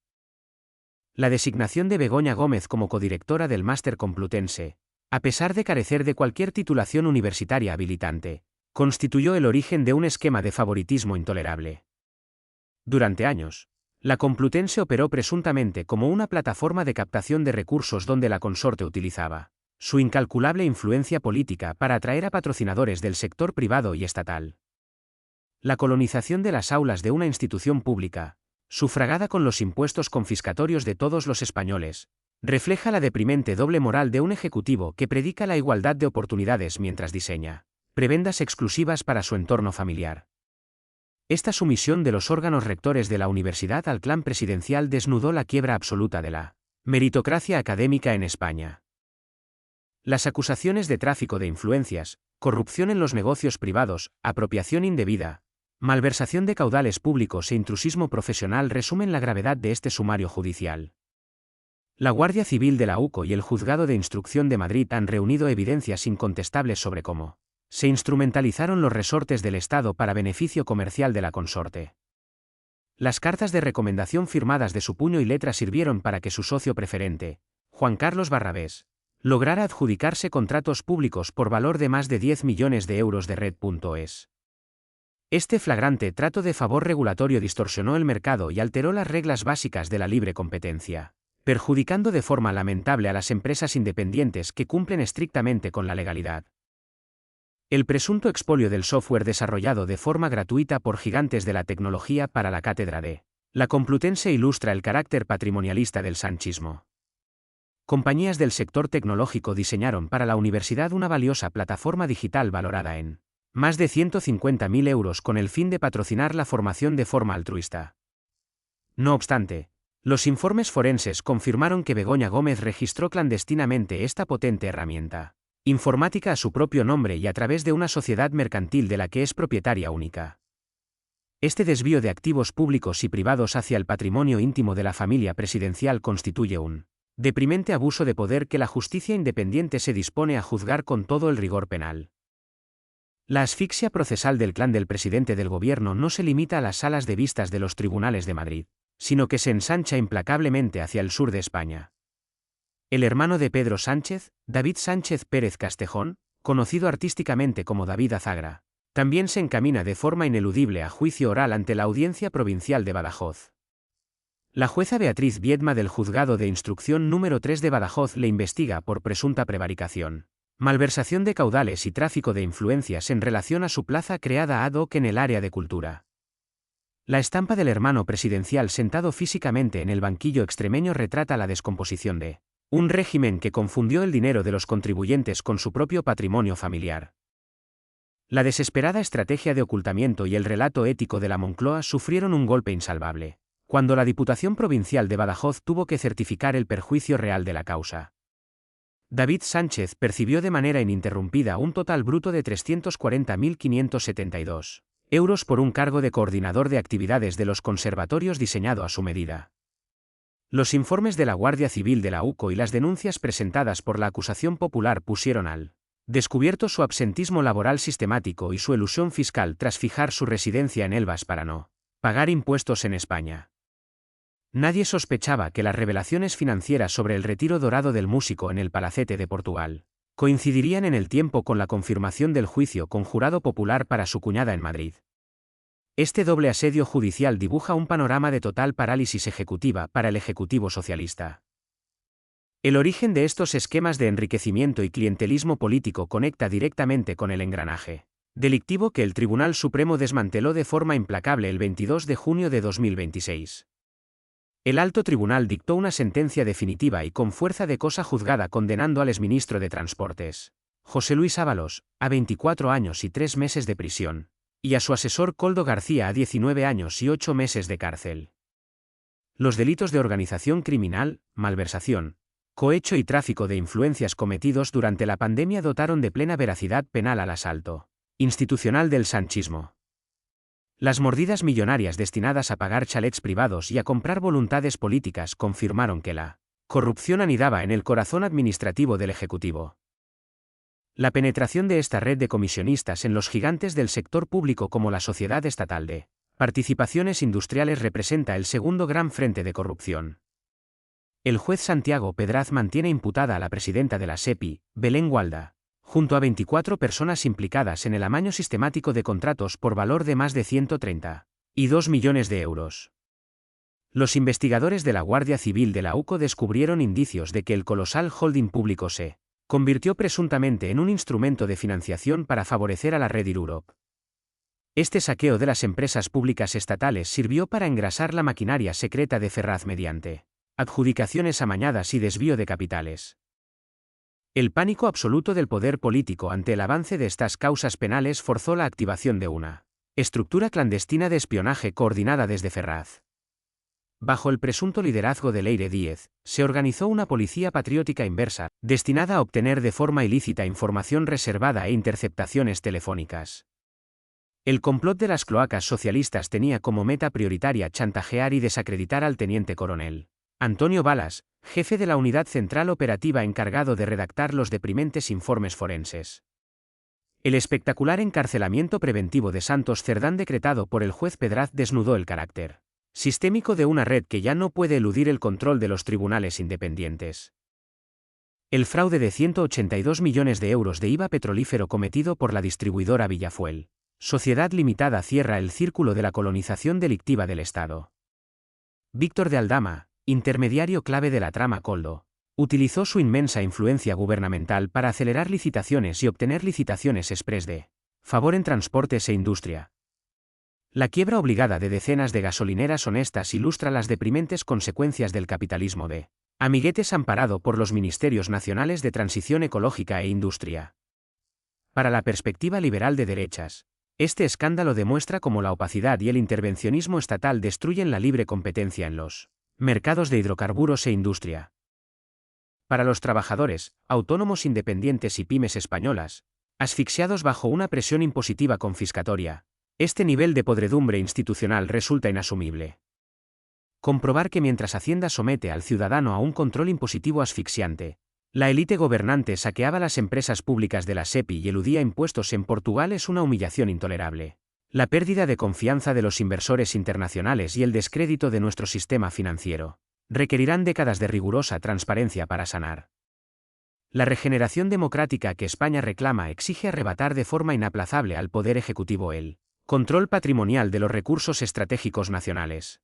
La designación de Begoña Gómez como codirectora del Máster Complutense, a pesar de carecer de cualquier titulación universitaria habilitante, constituyó el origen de un esquema de favoritismo intolerable. Durante años, la Complutense operó presuntamente como una plataforma de captación de recursos donde la consorte utilizaba su incalculable influencia política para atraer a patrocinadores del sector privado y estatal. La colonización de las aulas de una institución pública, sufragada con los impuestos confiscatorios de todos los españoles, refleja la deprimente doble moral de un ejecutivo que predica la igualdad de oportunidades mientras diseña prebendas exclusivas para su entorno familiar. Esta sumisión de los órganos rectores de la universidad al clan presidencial desnudó la quiebra absoluta de la meritocracia académica en España. Las acusaciones de tráfico de influencias, corrupción en los negocios privados, apropiación indebida, malversación de caudales públicos e intrusismo profesional resumen la gravedad de este sumario judicial. La Guardia Civil de la UCO y el Juzgado de Instrucción de Madrid han reunido evidencias incontestables sobre cómo se instrumentalizaron los resortes del Estado para beneficio comercial de la consorte. Las cartas de recomendación firmadas de su puño y letra sirvieron para que su socio preferente, Juan Carlos Barrabés, lograra adjudicarse contratos públicos por valor de más de 10 millones de euros de Red.es. Este flagrante trato de favor regulatorio distorsionó el mercado y alteró las reglas básicas de la libre competencia, perjudicando de forma lamentable a las empresas independientes que cumplen estrictamente con la legalidad. El presunto expolio del software desarrollado de forma gratuita por gigantes de la tecnología para la cátedra de la Complutense ilustra el carácter patrimonialista del sanchismo. Compañías del sector tecnológico diseñaron para la universidad una valiosa plataforma digital valorada en más de 150.000 euros con el fin de patrocinar la formación de forma altruista. No obstante, los informes forenses confirmaron que Begoña Gómez registró clandestinamente esta potente herramienta informática a su propio nombre y a través de una sociedad mercantil de la que es propietaria única. Este desvío de activos públicos y privados hacia el patrimonio íntimo de la familia presidencial constituye un deprimente abuso de poder que la justicia independiente se dispone a juzgar con todo el rigor penal. La asfixia procesal del clan del presidente del gobierno no se limita a las salas de vistas de los tribunales de Madrid, sino que se ensancha implacablemente hacia el sur de España. El hermano de Pedro Sánchez, David Sánchez Pérez Castejón, conocido artísticamente como David Azagra, también se encamina de forma ineludible a juicio oral ante la Audiencia Provincial de Badajoz. La jueza Beatriz Viedma del Juzgado de Instrucción número 3 de Badajoz le investiga por presunta prevaricación, malversación de caudales y tráfico de influencias en relación a su plaza creada ad hoc en el área de cultura. La estampa del hermano presidencial sentado físicamente en el banquillo extremeño retrata la descomposición de un régimen que confundió el dinero de los contribuyentes con su propio patrimonio familiar. La desesperada estrategia de ocultamiento y el relato ético de la Moncloa sufrieron un golpe insalvable, cuando la Diputación Provincial de Badajoz tuvo que certificar el perjuicio real de la causa. David Sánchez percibió de manera ininterrumpida un total bruto de 340.572 euros por un cargo de coordinador de actividades de los conservatorios diseñado a su medida. Los informes de la Guardia Civil de la UCO y las denuncias presentadas por la acusación popular pusieron al descubierto su absentismo laboral sistemático y su elusión fiscal tras fijar su residencia en Elvas para no pagar impuestos en España. Nadie sospechaba que las revelaciones financieras sobre el retiro dorado del músico en el Palacete de Portugal coincidirían en el tiempo con la confirmación del juicio con jurado popular para su cuñada en Madrid. Este doble asedio judicial dibuja un panorama de total parálisis ejecutiva para el Ejecutivo socialista. El origen de estos esquemas de enriquecimiento y clientelismo político conecta directamente con el engranaje delictivo que el Tribunal Supremo desmanteló de forma implacable el 22 de junio de 2026. El alto tribunal dictó una sentencia definitiva y con fuerza de cosa juzgada condenando al exministro de Transportes, José Luis Ábalos, a 24 años y 3 meses de prisión, y a su asesor Koldo García a 19 años y 8 meses de cárcel. Los delitos de organización criminal, malversación, cohecho y tráfico de influencias cometidos durante la pandemia dotaron de plena veracidad penal al asalto institucional del sanchismo. Las mordidas millonarias destinadas a pagar chalets privados y a comprar voluntades políticas confirmaron que la corrupción anidaba en el corazón administrativo del Ejecutivo. La penetración de esta red de comisionistas en los gigantes del sector público como la Sociedad Estatal de Participaciones Industriales representa el segundo gran frente de corrupción. El juez Santiago Pedraz mantiene imputada a la presidenta de la SEPI, Belén Gualda, junto a 24 personas implicadas en el amaño sistemático de contratos por valor de más de 132 millones de euros. Los investigadores de la Guardia Civil de la UCO descubrieron indicios de que el colosal holding público se convirtió presuntamente en un instrumento de financiación para favorecer a la red Europe. Este saqueo de las empresas públicas estatales sirvió para engrasar la maquinaria secreta de Ferraz mediante adjudicaciones amañadas y desvío de capitales. El pánico absoluto del poder político ante el avance de estas causas penales forzó la activación de una estructura clandestina de espionaje coordinada desde Ferraz. Bajo el presunto liderazgo de Leire Díez, se organizó una policía patriótica inversa, destinada a obtener de forma ilícita información reservada e interceptaciones telefónicas. El complot de las cloacas socialistas tenía como meta prioritaria chantajear y desacreditar al teniente coronel Antonio Balas, jefe de la Unidad Central Operativa encargado de redactar los deprimentes informes forenses. El espectacular encarcelamiento preventivo de Santos Cerdán decretado por el juez Pedraz desnudó el carácter sistémico de una red que ya no puede eludir el control de los tribunales independientes. El fraude de 182 millones de euros de IVA petrolífero cometido por la distribuidora Villafuel, Sociedad Limitada, cierra el círculo de la colonización delictiva del Estado. Víctor de Aldama, intermediario clave de la trama Koldo, utilizó su inmensa influencia gubernamental para acelerar licitaciones y obtener licitaciones exprés de favor en transportes e industria. La quiebra obligada de decenas de gasolineras honestas ilustra las deprimentes consecuencias del capitalismo de amiguetes amparado por los Ministerios Nacionales de Transición Ecológica e Industria. Para la perspectiva liberal de derechas, este escándalo demuestra cómo la opacidad y el intervencionismo estatal destruyen la libre competencia en los mercados de hidrocarburos e industria. Para los trabajadores, autónomos independientes y pymes españolas, asfixiados bajo una presión impositiva confiscatoria, este nivel de podredumbre institucional resulta inasumible. Comprobar que mientras Hacienda somete al ciudadano a un control impositivo asfixiante, la élite gobernante saqueaba las empresas públicas de la SEPI y eludía impuestos en Portugal es una humillación intolerable. La pérdida de confianza de los inversores internacionales y el descrédito de nuestro sistema financiero requerirán décadas de rigurosa transparencia para sanar. La regeneración democrática que España reclama exige arrebatar de forma inaplazable al Poder Ejecutivo el control patrimonial de los recursos estratégicos nacionales.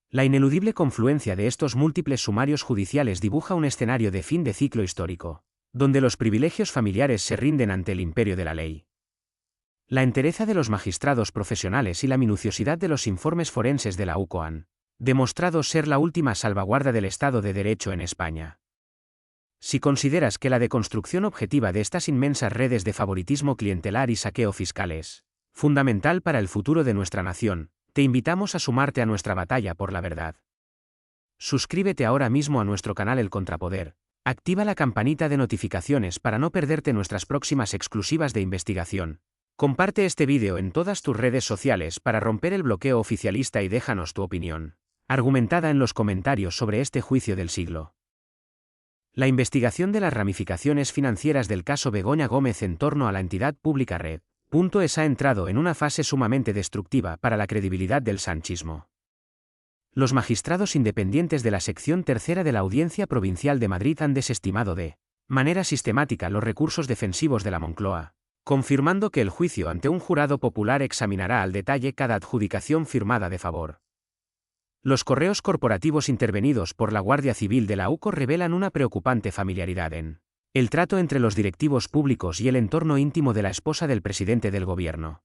La ineludible confluencia de estos múltiples sumarios judiciales dibuja un escenario de fin de ciclo histórico, donde los privilegios familiares se rinden ante el imperio de la ley. La entereza de los magistrados profesionales y la minuciosidad de los informes forenses de la UCO han demostrado ser la última salvaguarda del Estado de Derecho en España. Si consideras que la deconstrucción objetiva de estas inmensas redes de favoritismo clientelar y saqueo fiscal es fundamental para el futuro de nuestra nación, te invitamos a sumarte a nuestra batalla por la verdad. Suscríbete ahora mismo a nuestro canal El Contrapoder, activa la campanita de notificaciones para no perderte nuestras próximas exclusivas de investigación. Comparte este vídeo en todas tus redes sociales para romper el bloqueo oficialista y déjanos tu opinión. argumentada en los comentarios sobre este juicio del siglo. La investigación de las ramificaciones financieras del caso Begoña Gómez en torno a la entidad pública Red.es ha entrado en una fase sumamente destructiva para la credibilidad del sanchismo. Los magistrados independientes de la sección tercera de la Audiencia Provincial de Madrid han desestimado de manera sistemática los recursos defensivos de la Moncloa, confirmando que el juicio ante un jurado popular examinará al detalle cada adjudicación firmada de favor. Los correos corporativos intervenidos por la Guardia Civil de la UCO revelan una preocupante familiaridad en el trato entre los directivos públicos y el entorno íntimo de la esposa del presidente del gobierno.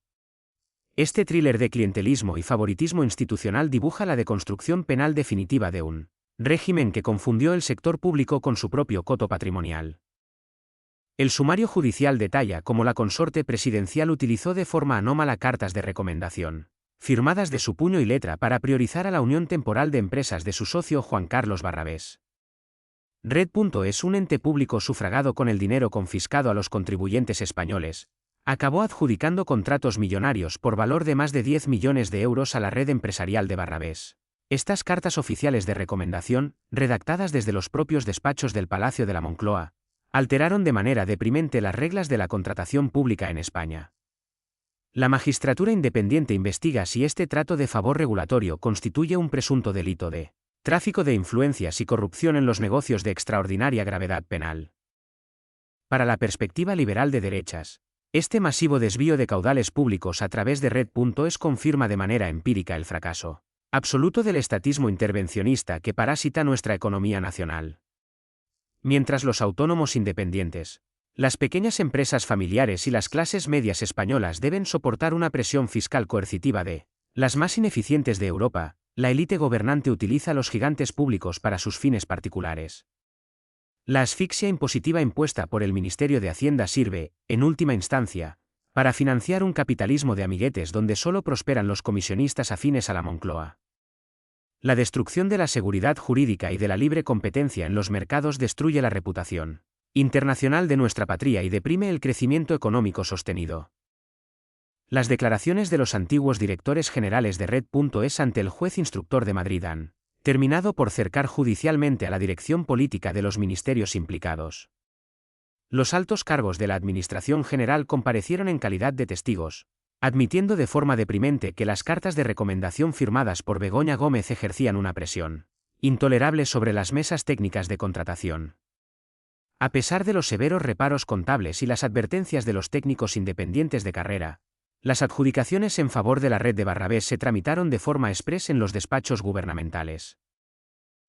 Este thriller de clientelismo y favoritismo institucional dibuja la deconstrucción penal definitiva de un régimen que confundió el sector público con su propio coto patrimonial. El sumario judicial detalla cómo la consorte presidencial utilizó de forma anómala cartas de recomendación, firmadas de su puño y letra para priorizar a la unión temporal de empresas de su socio Juan Carlos Barrabés. Red.es, un ente público sufragado con el dinero confiscado a los contribuyentes españoles, acabó adjudicando contratos millonarios por valor de más de 10 millones de euros a la red empresarial de Barrabés. Estas cartas oficiales de recomendación, redactadas desde los propios despachos del Palacio de la Moncloa, alteraron de manera deprimente las reglas de la contratación pública en España. La magistratura independiente investiga si este trato de favor regulatorio constituye un presunto delito de tráfico de influencias y corrupción en los negocios de extraordinaria gravedad penal. Para la perspectiva liberal de derechas, este masivo desvío de caudales públicos a través de Red.es confirma de manera empírica el fracaso absoluto del estatismo intervencionista que parasita nuestra economía nacional. Mientras los autónomos independientes, las pequeñas empresas familiares y las clases medias españolas deben soportar una presión fiscal coercitiva de las más ineficientes de Europa, la élite gobernante utiliza los gigantes públicos para sus fines particulares. La asfixia impositiva impuesta por el Ministerio de Hacienda sirve, en última instancia, para financiar un capitalismo de amiguetes donde solo prosperan los comisionistas afines a la Moncloa. La destrucción de la seguridad jurídica y de la libre competencia en los mercados destruye la reputación internacional de nuestra patria y deprime el crecimiento económico sostenido. Las declaraciones de los antiguos directores generales de Red.es ante el juez instructor de Madrid han terminado por cercar judicialmente a la dirección política de los ministerios implicados. Los altos cargos de la Administración General comparecieron en calidad de testigos, admitiendo de forma deprimente que las cartas de recomendación firmadas por Begoña Gómez ejercían una presión intolerable sobre las mesas técnicas de contratación. A pesar de los severos reparos contables y las advertencias de los técnicos independientes de carrera, las adjudicaciones en favor de la red de Barrabés se tramitaron de forma exprés en los despachos gubernamentales.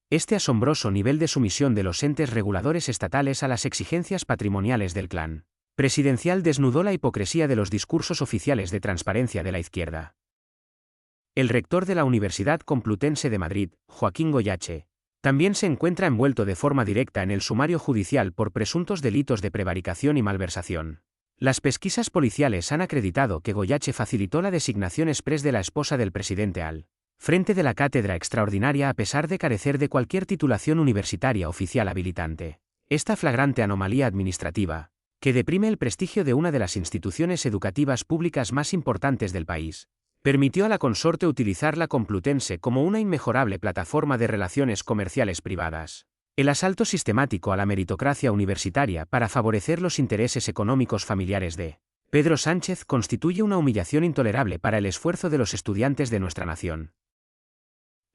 Este asombroso nivel de sumisión de los entes reguladores estatales a las exigencias patrimoniales del clan presidencial desnudó la hipocresía de los discursos oficiales de transparencia de la izquierda. El rector de la Universidad Complutense de Madrid, Joaquín Goyache, también se encuentra envuelto de forma directa en el sumario judicial por presuntos delitos de prevaricación y malversación. Las pesquisas policiales han acreditado que Goyache facilitó la designación exprés de la esposa del presidente al frente de la cátedra extraordinaria a pesar de carecer de cualquier titulación universitaria oficial habilitante. Esta flagrante anomalía administrativa, que deprime el prestigio de una de las instituciones educativas públicas más importantes del país, permitió a la consorte utilizar la Complutense como una inmejorable plataforma de relaciones comerciales privadas. El asalto sistemático a la meritocracia universitaria para favorecer los intereses económicos familiares de Pedro Sánchez constituye una humillación intolerable para el esfuerzo de los estudiantes de nuestra nación.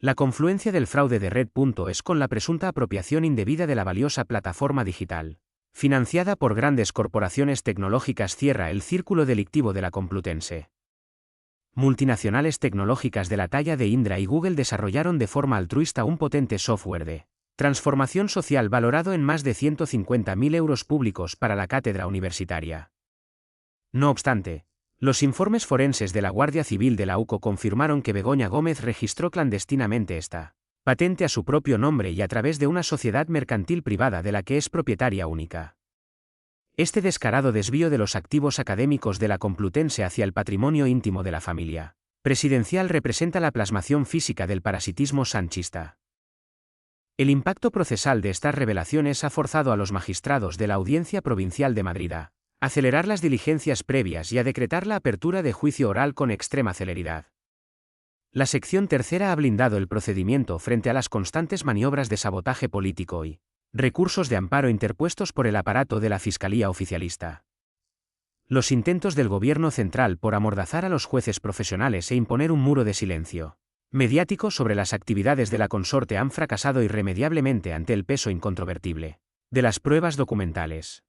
La confluencia del fraude de Red.es con la presunta apropiación indebida de la valiosa plataforma digital, financiada por grandes corporaciones tecnológicas, cierra el círculo delictivo de la Complutense. Multinacionales tecnológicas de la talla de Indra y Google desarrollaron de forma altruista un potente software de transformación social valorado en más de 150.000 euros públicos para la cátedra universitaria. No obstante, los informes forenses de la Guardia Civil de la UCO confirmaron que Begoña Gómez registró clandestinamente esta patente a su propio nombre y a través de una sociedad mercantil privada de la que es propietaria única. Este descarado desvío de los activos académicos de la Complutense hacia el patrimonio íntimo de la familia presidencial representa la plasmación física del parasitismo sanchista. El impacto procesal de estas revelaciones ha forzado a los magistrados de la Audiencia Provincial de Madrid a acelerar las diligencias previas y a decretar la apertura de juicio oral con extrema celeridad. La sección tercera ha blindado el procedimiento frente a las constantes maniobras de sabotaje político y recursos de amparo interpuestos por el aparato de la Fiscalía oficialista. Los intentos del Gobierno central por amordazar a los jueces profesionales e imponer un muro de silencio mediático sobre las actividades de la consorte han fracasado irremediablemente ante el peso incontrovertible de las pruebas documentales.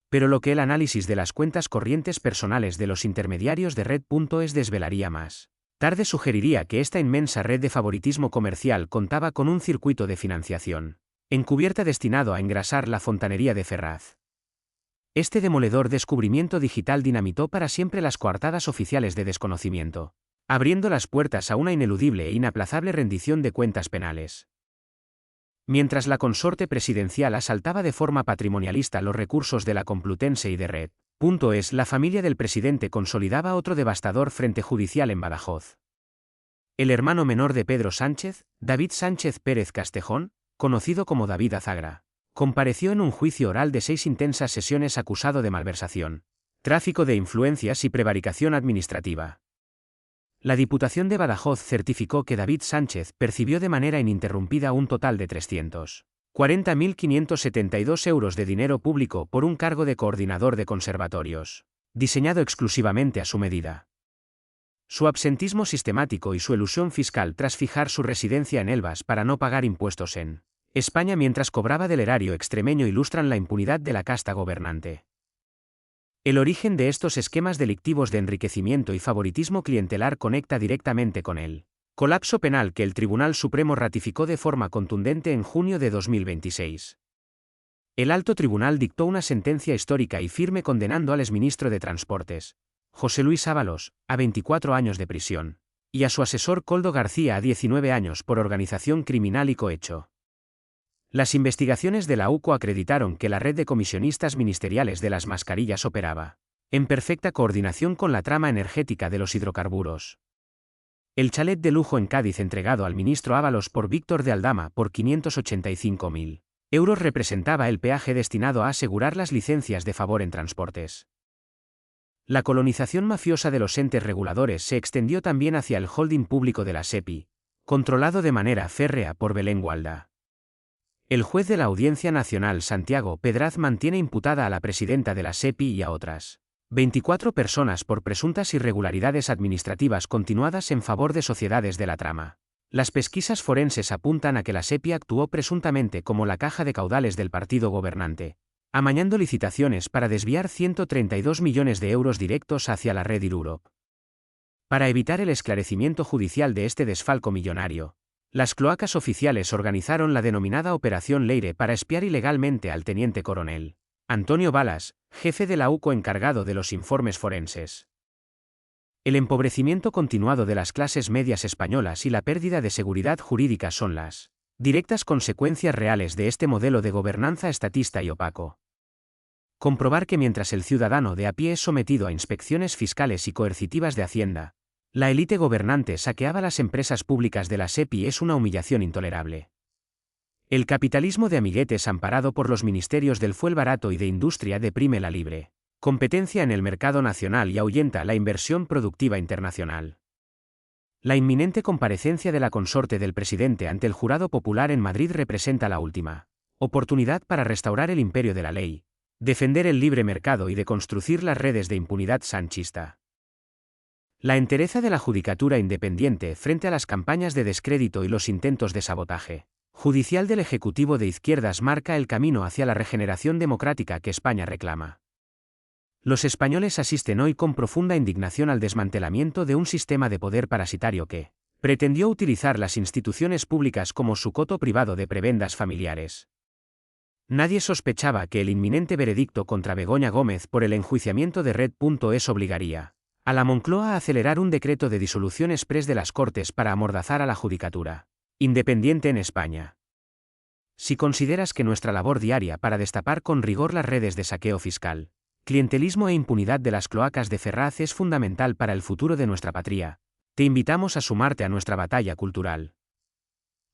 Pero lo que el análisis de las cuentas corrientes personales de los intermediarios de Red.es desvelaría más tarde sugeriría que esta inmensa red de favoritismo comercial contaba con un circuito de financiación encubierta destinado a engrasar la fontanería de Ferraz. Este demoledor descubrimiento digital dinamitó para siempre las coartadas oficiales de desconocimiento, abriendo las puertas a una ineludible e inaplazable rendición de cuentas penales. Mientras la consorte presidencial asaltaba de forma patrimonialista los recursos de la Complutense y de Red.es, la familia del presidente consolidaba otro devastador frente judicial en Badajoz. El hermano menor de Pedro Sánchez, David Sánchez Pérez Castejón, conocido como David Azagra, compareció en un juicio oral de 6 intensas sesiones acusado de malversación, tráfico de influencias y prevaricación administrativa. La Diputación de Badajoz certificó que David Sánchez percibió de manera ininterrumpida un total de 340.572 euros de dinero público por un cargo de coordinador de conservatorios, diseñado exclusivamente a su medida. Su absentismo sistemático y su elusión fiscal tras fijar su residencia en Elvas para no pagar impuestos en España mientras cobraba del erario extremeño ilustran la impunidad de la casta gobernante. El origen de estos esquemas delictivos de enriquecimiento y favoritismo clientelar conecta directamente con el colapso penal que el Tribunal Supremo ratificó de forma contundente en junio de 2026. El Alto Tribunal dictó una sentencia histórica y firme condenando al exministro de Transportes, José Luis Ábalos, a 24 años de prisión, y a su asesor Koldo García a 19 años por organización criminal y cohecho. Las investigaciones de la UCO acreditaron que la red de comisionistas ministeriales de las mascarillas operaba en perfecta coordinación con la trama energética de los hidrocarburos. El chalet de lujo en Cádiz entregado al ministro Ábalos por Víctor de Aldama por 585.000 euros representaba el peaje destinado a asegurar las licencias de favor en transportes. La colonización mafiosa de los entes reguladores se extendió también hacia el holding público de la SEPI, controlado de manera férrea por Belén Gualda. El juez de la Audiencia Nacional Santiago Pedraz mantiene imputada a la presidenta de la SEPI y a otras 24 personas por presuntas irregularidades administrativas continuadas en favor de sociedades de la trama. Las pesquisas forenses apuntan a que la SEPI actuó presuntamente como la caja de caudales del partido gobernante, amañando licitaciones para desviar 132 millones de euros directos hacia la red Europe. Para evitar el esclarecimiento judicial de este desfalco millonario, las cloacas oficiales organizaron la denominada Operación Leire para espiar ilegalmente al teniente coronel Antonio Balas, jefe de la UCO encargado de los informes forenses. El empobrecimiento continuado de las clases medias españolas y la pérdida de seguridad jurídica son las directas consecuencias reales de este modelo de gobernanza estatista y opaco. Comprobar que mientras el ciudadano de a pie es sometido a inspecciones fiscales y coercitivas de Hacienda, la élite gobernante saqueaba las empresas públicas de la SEPI es una humillación intolerable. El capitalismo de amiguetes amparado por los ministerios del fuel barato y de industria deprime la libre competencia en el mercado nacional y ahuyenta la inversión productiva internacional. La inminente comparecencia de la consorte del presidente ante el jurado popular en Madrid representa la última oportunidad para restaurar el imperio de la ley, defender el libre mercado y deconstruir las redes de impunidad sanchista. La entereza de la judicatura independiente frente a las campañas de descrédito y los intentos de sabotaje judicial del Ejecutivo de izquierdas marca el camino hacia la regeneración democrática que España reclama. Los españoles asisten hoy con profunda indignación al desmantelamiento de un sistema de poder parasitario que pretendió utilizar las instituciones públicas como su coto privado de prebendas familiares. Nadie sospechaba que el inminente veredicto contra Begoña Gómez por el enjuiciamiento de Red.es obligaría a la Moncloa a acelerar un decreto de disolución exprés de las Cortes para amordazar a la judicatura independiente en España. Si consideras que nuestra labor diaria para destapar con rigor las redes de saqueo fiscal, clientelismo e impunidad de las cloacas de Ferraz es fundamental para el futuro de nuestra patria, te invitamos a sumarte a nuestra batalla cultural.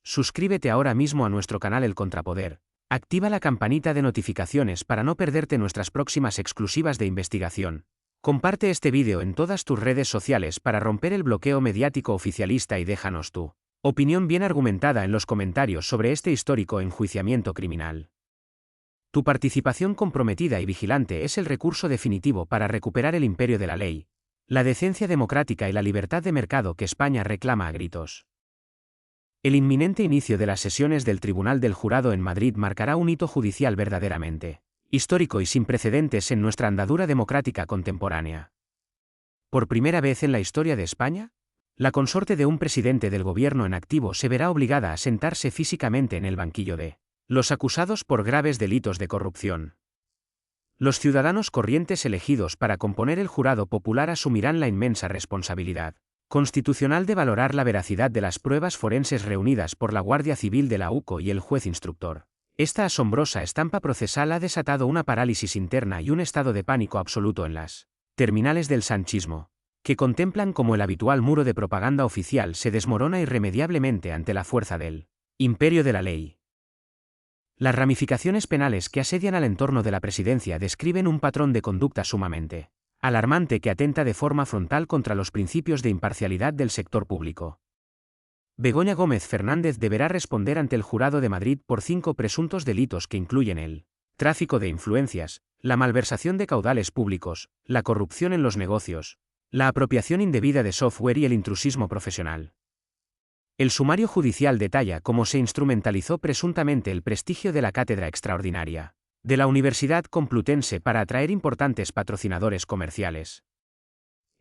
Suscríbete ahora mismo a nuestro canal El Contrapoder, activa la campanita de notificaciones para no perderte nuestras próximas exclusivas de investigación, Comparte este vídeo en todas tus redes sociales para romper el bloqueo mediático oficialista y déjanos tu opinión bien argumentada en los comentarios sobre este histórico enjuiciamiento criminal. Tu participación comprometida y vigilante es el recurso definitivo para recuperar el imperio de la ley, la decencia democrática y la libertad de mercado que España reclama a gritos. El inminente inicio de las sesiones del Tribunal del Jurado en Madrid marcará un hito judicial verdaderamente histórico y sin precedentes en nuestra andadura democrática contemporánea. Por primera vez en la historia de España, la consorte de un presidente del gobierno en activo se verá obligada a sentarse físicamente en el banquillo de los acusados por graves delitos de corrupción. Los ciudadanos corrientes elegidos para componer el jurado popular asumirán la inmensa responsabilidad constitucional de valorar la veracidad de las pruebas forenses reunidas por la Guardia Civil de la UCO y el juez instructor. Esta asombrosa estampa procesal ha desatado una parálisis interna y un estado de pánico absoluto en las terminales del sanchismo, que contemplan cómo el habitual muro de propaganda oficial se desmorona irremediablemente ante la fuerza del imperio de la ley. Las ramificaciones penales que asedian al entorno de la presidencia describen un patrón de conducta sumamente alarmante que atenta de forma frontal contra los principios de imparcialidad del sector público. Begoña Gómez Fernández deberá responder ante el Jurado de Madrid por 5 presuntos delitos que incluyen el tráfico de influencias, la malversación de caudales públicos, la corrupción en los negocios, la apropiación indebida de software y el intrusismo profesional. El sumario judicial detalla cómo se instrumentalizó presuntamente el prestigio de la cátedra extraordinaria de la Universidad Complutense para atraer importantes patrocinadores comerciales.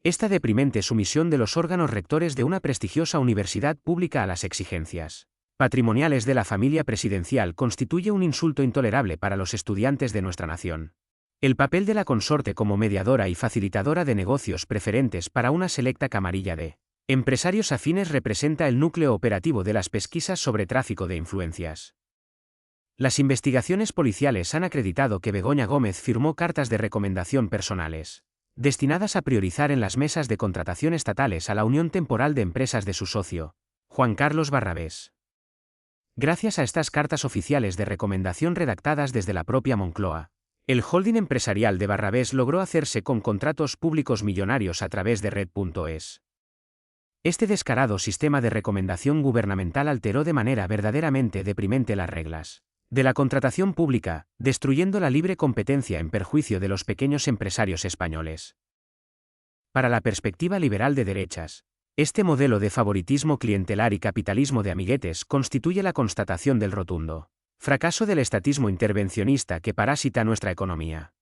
Esta deprimente sumisión de los órganos rectores de una prestigiosa universidad pública a las exigencias patrimoniales de la familia presidencial constituye un insulto intolerable para los estudiantes de nuestra nación. El papel de la consorte como mediadora y facilitadora de negocios preferentes para una selecta camarilla de empresarios afines representa el núcleo operativo de las pesquisas sobre tráfico de influencias. Las investigaciones policiales han acreditado que Begoña Gómez firmó cartas de recomendación personales destinadas a priorizar en las mesas de contratación estatales a la unión temporal de empresas de su socio, Juan Carlos Barrabés. Gracias a estas cartas oficiales de recomendación redactadas desde la propia Moncloa, el holding empresarial de Barrabés logró hacerse con contratos públicos millonarios a través de Red.es. Este descarado sistema de recomendación gubernamental alteró de manera verdaderamente deprimente las reglas de la contratación pública, destruyendo la libre competencia en perjuicio de los pequeños empresarios españoles. Para la perspectiva liberal de derechas, este modelo de favoritismo clientelar y capitalismo de amiguetes constituye la constatación del rotundo fracaso del estatismo intervencionista que parasita nuestra economía.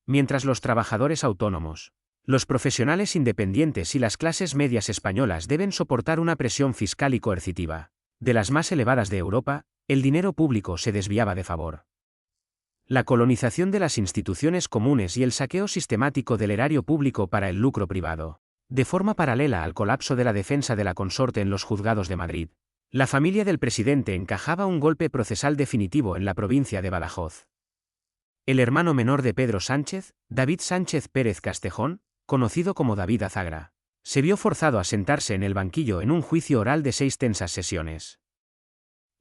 Mientras los trabajadores autónomos, los profesionales independientes y las clases medias españolas deben soportar una presión fiscal y coercitiva, de las más elevadas de Europa, el dinero público se desviaba de favor. La colonización de las instituciones comunes y el saqueo sistemático del erario público para el lucro privado. De forma paralela al colapso de la defensa de la consorte en los juzgados de Madrid, la familia del presidente encajaba un golpe procesal definitivo en la provincia de Badajoz. El hermano menor de Pedro Sánchez, David Sánchez Pérez Castejón, conocido como David Azagra, se vio forzado a sentarse en el banquillo en un juicio oral de 6 tensas sesiones.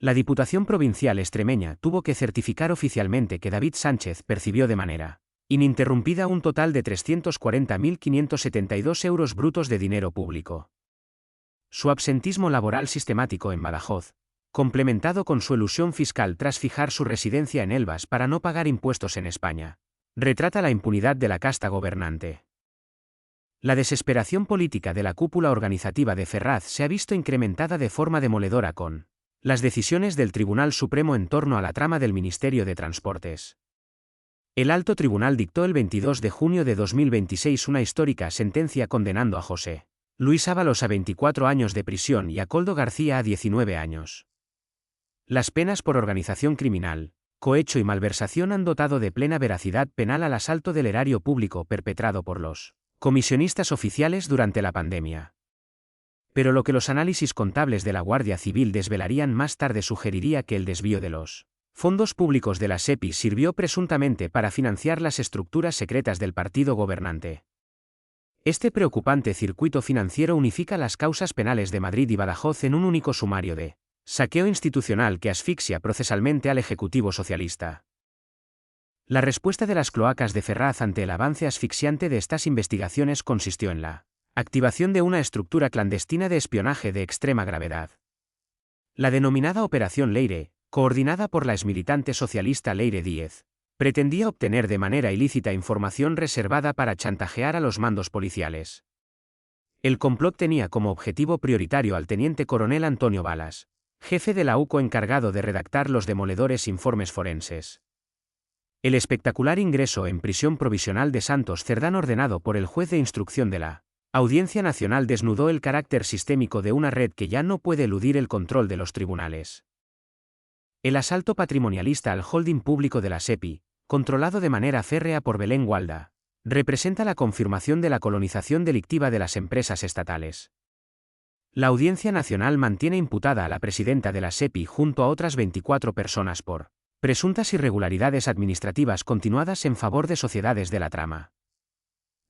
La Diputación Provincial extremeña tuvo que certificar oficialmente que David Sánchez percibió de manera ininterrumpida un total de 340.572 euros brutos de dinero público. Su absentismo laboral sistemático en Badajoz, complementado con su elusión fiscal tras fijar su residencia en Elvas para no pagar impuestos en España, retrata la impunidad de la casta gobernante. La desesperación política de la cúpula organizativa de Ferraz se ha visto incrementada de forma demoledora con las decisiones del Tribunal Supremo en torno a la trama del Ministerio de Transportes. El Alto Tribunal dictó el 22 de junio de 2026 una histórica sentencia condenando a José Luis Ábalos a 24 años de prisión y a Koldo García a 19 años. Las penas por organización criminal, cohecho y malversación han dotado de plena veracidad penal al asalto del erario público perpetrado por los comisionistas oficiales durante la pandemia. Pero lo que los análisis contables de la Guardia Civil desvelarían más tarde sugeriría que el desvío de los fondos públicos de la SEPI sirvió presuntamente para financiar las estructuras secretas del partido gobernante. Este preocupante circuito financiero unifica las causas penales de Madrid y Badajoz en un único sumario de saqueo institucional que asfixia procesalmente al Ejecutivo socialista. La respuesta de las cloacas de Ferraz ante el avance asfixiante de estas investigaciones consistió en la activación de una estructura clandestina de espionaje de extrema gravedad. La denominada Operación Leire, coordinada por la exmilitante socialista Leire Díez, pretendía obtener de manera ilícita información reservada para chantajear a los mandos policiales. El complot tenía como objetivo prioritario al teniente coronel Antonio Balas, jefe de la UCO encargado de redactar los demoledores informes forenses. El espectacular ingreso en prisión provisional de Santos Cerdán ordenado por el juez de instrucción de la Audiencia Nacional desnudó el carácter sistémico de una red que ya no puede eludir el control de los tribunales. El asalto patrimonialista al holding público de la SEPI, controlado de manera férrea por Belén Gualda, representa la confirmación de la colonización delictiva de las empresas estatales. La Audiencia Nacional mantiene imputada a la presidenta de la SEPI junto a otras 24 personas por presuntas irregularidades administrativas continuadas en favor de sociedades de la trama.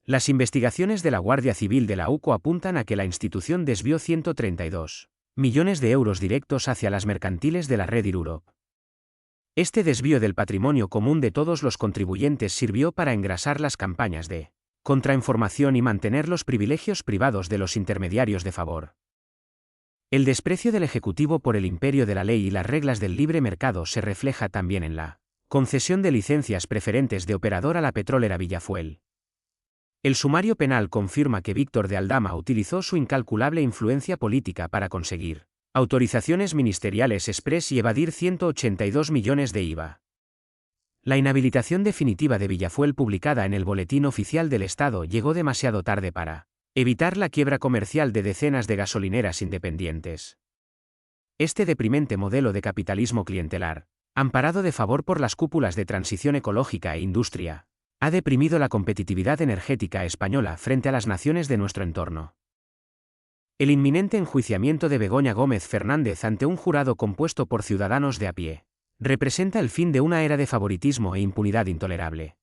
Las investigaciones de la Guardia Civil de la UCO apuntan a que la institución desvió 132 millones de euros directos hacia las mercantiles de la red Europe. Este desvío del patrimonio común de todos los contribuyentes sirvió para engrasar las campañas de contrainformación y mantener los privilegios privados de los intermediarios de favor. El desprecio del Ejecutivo por el imperio de la ley y las reglas del libre mercado se refleja también en la concesión de licencias preferentes de operador a la petrolera Villafuel. El sumario penal confirma que Víctor de Aldama utilizó su incalculable influencia política para conseguir autorizaciones ministeriales express y evadir 182 millones de IVA. La inhabilitación definitiva de Villafuel publicada en el Boletín Oficial del Estado llegó demasiado tarde para evitar la quiebra comercial de decenas de gasolineras independientes. Este deprimente modelo de capitalismo clientelar, amparado de favor por las cúpulas de transición ecológica e industria, ha deprimido la competitividad energética española frente a las naciones de nuestro entorno. El inminente enjuiciamiento de Begoña Gómez Fernández ante un jurado compuesto por ciudadanos de a pie representa el fin de una era de favoritismo e impunidad intolerable.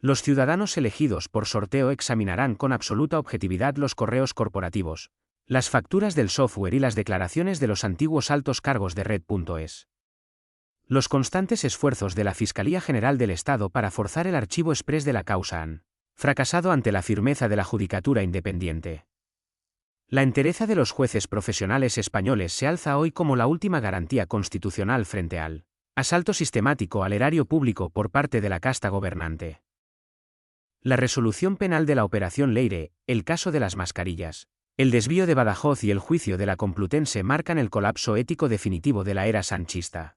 Los ciudadanos elegidos por sorteo examinarán con absoluta objetividad los correos corporativos, las facturas del software y las declaraciones de los antiguos altos cargos de Red.es. Los constantes esfuerzos de la Fiscalía General del Estado para forzar el archivo exprés de la causa han fracasado ante la firmeza de la judicatura independiente. La entereza de los jueces profesionales españoles se alza hoy como la última garantía constitucional frente al asalto sistemático al erario público por parte de la casta gobernante. La resolución penal de la Operación Leire, el caso de las mascarillas, el desvío de Badajoz y el juicio de la Complutense marcan el colapso ético definitivo de la era sanchista.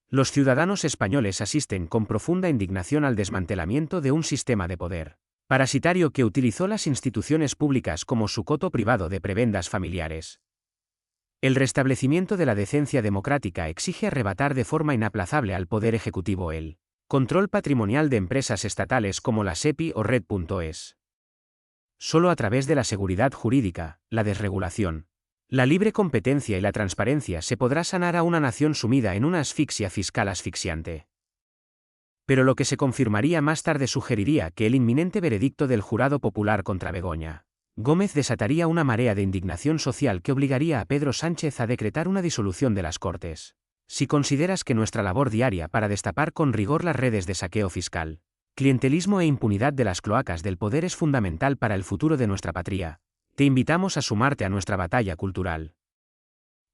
Los ciudadanos españoles asisten con profunda indignación al desmantelamiento de un sistema de poder parasitario que utilizó las instituciones públicas como su coto privado de prebendas familiares. El restablecimiento de la decencia democrática exige arrebatar de forma inaplazable al Poder Ejecutivo el control patrimonial de empresas estatales como la SEPI o Red.es. Solo a través de la seguridad jurídica, la desregulación, la libre competencia y la transparencia se podrá sanar a una nación sumida en una asfixia fiscal asfixiante. Pero lo que se confirmaría más tarde sugeriría que el inminente veredicto del jurado popular contra Begoña Gómez desataría una marea de indignación social que obligaría a Pedro Sánchez a decretar una disolución de las Cortes. Si consideras que nuestra labor diaria para destapar con rigor las redes de saqueo fiscal, clientelismo e impunidad de las cloacas del poder es fundamental para el futuro de nuestra patria, te invitamos a sumarte a nuestra batalla cultural.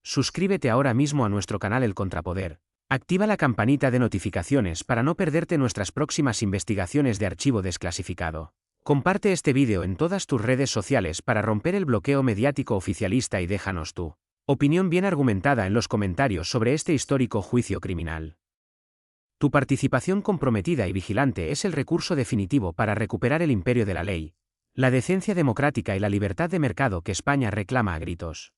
Suscríbete ahora mismo a nuestro canal El Contrapoder. Activa la campanita de notificaciones para no perderte nuestras próximas investigaciones de archivo desclasificado. Comparte este vídeo en todas tus redes sociales para romper el bloqueo mediático oficialista y déjanos tu opinión bien argumentada en los comentarios sobre este histórico juicio criminal. Tu participación comprometida y vigilante es el recurso definitivo para recuperar el imperio de la ley, la decencia democrática y la libertad de mercado que España reclama a gritos.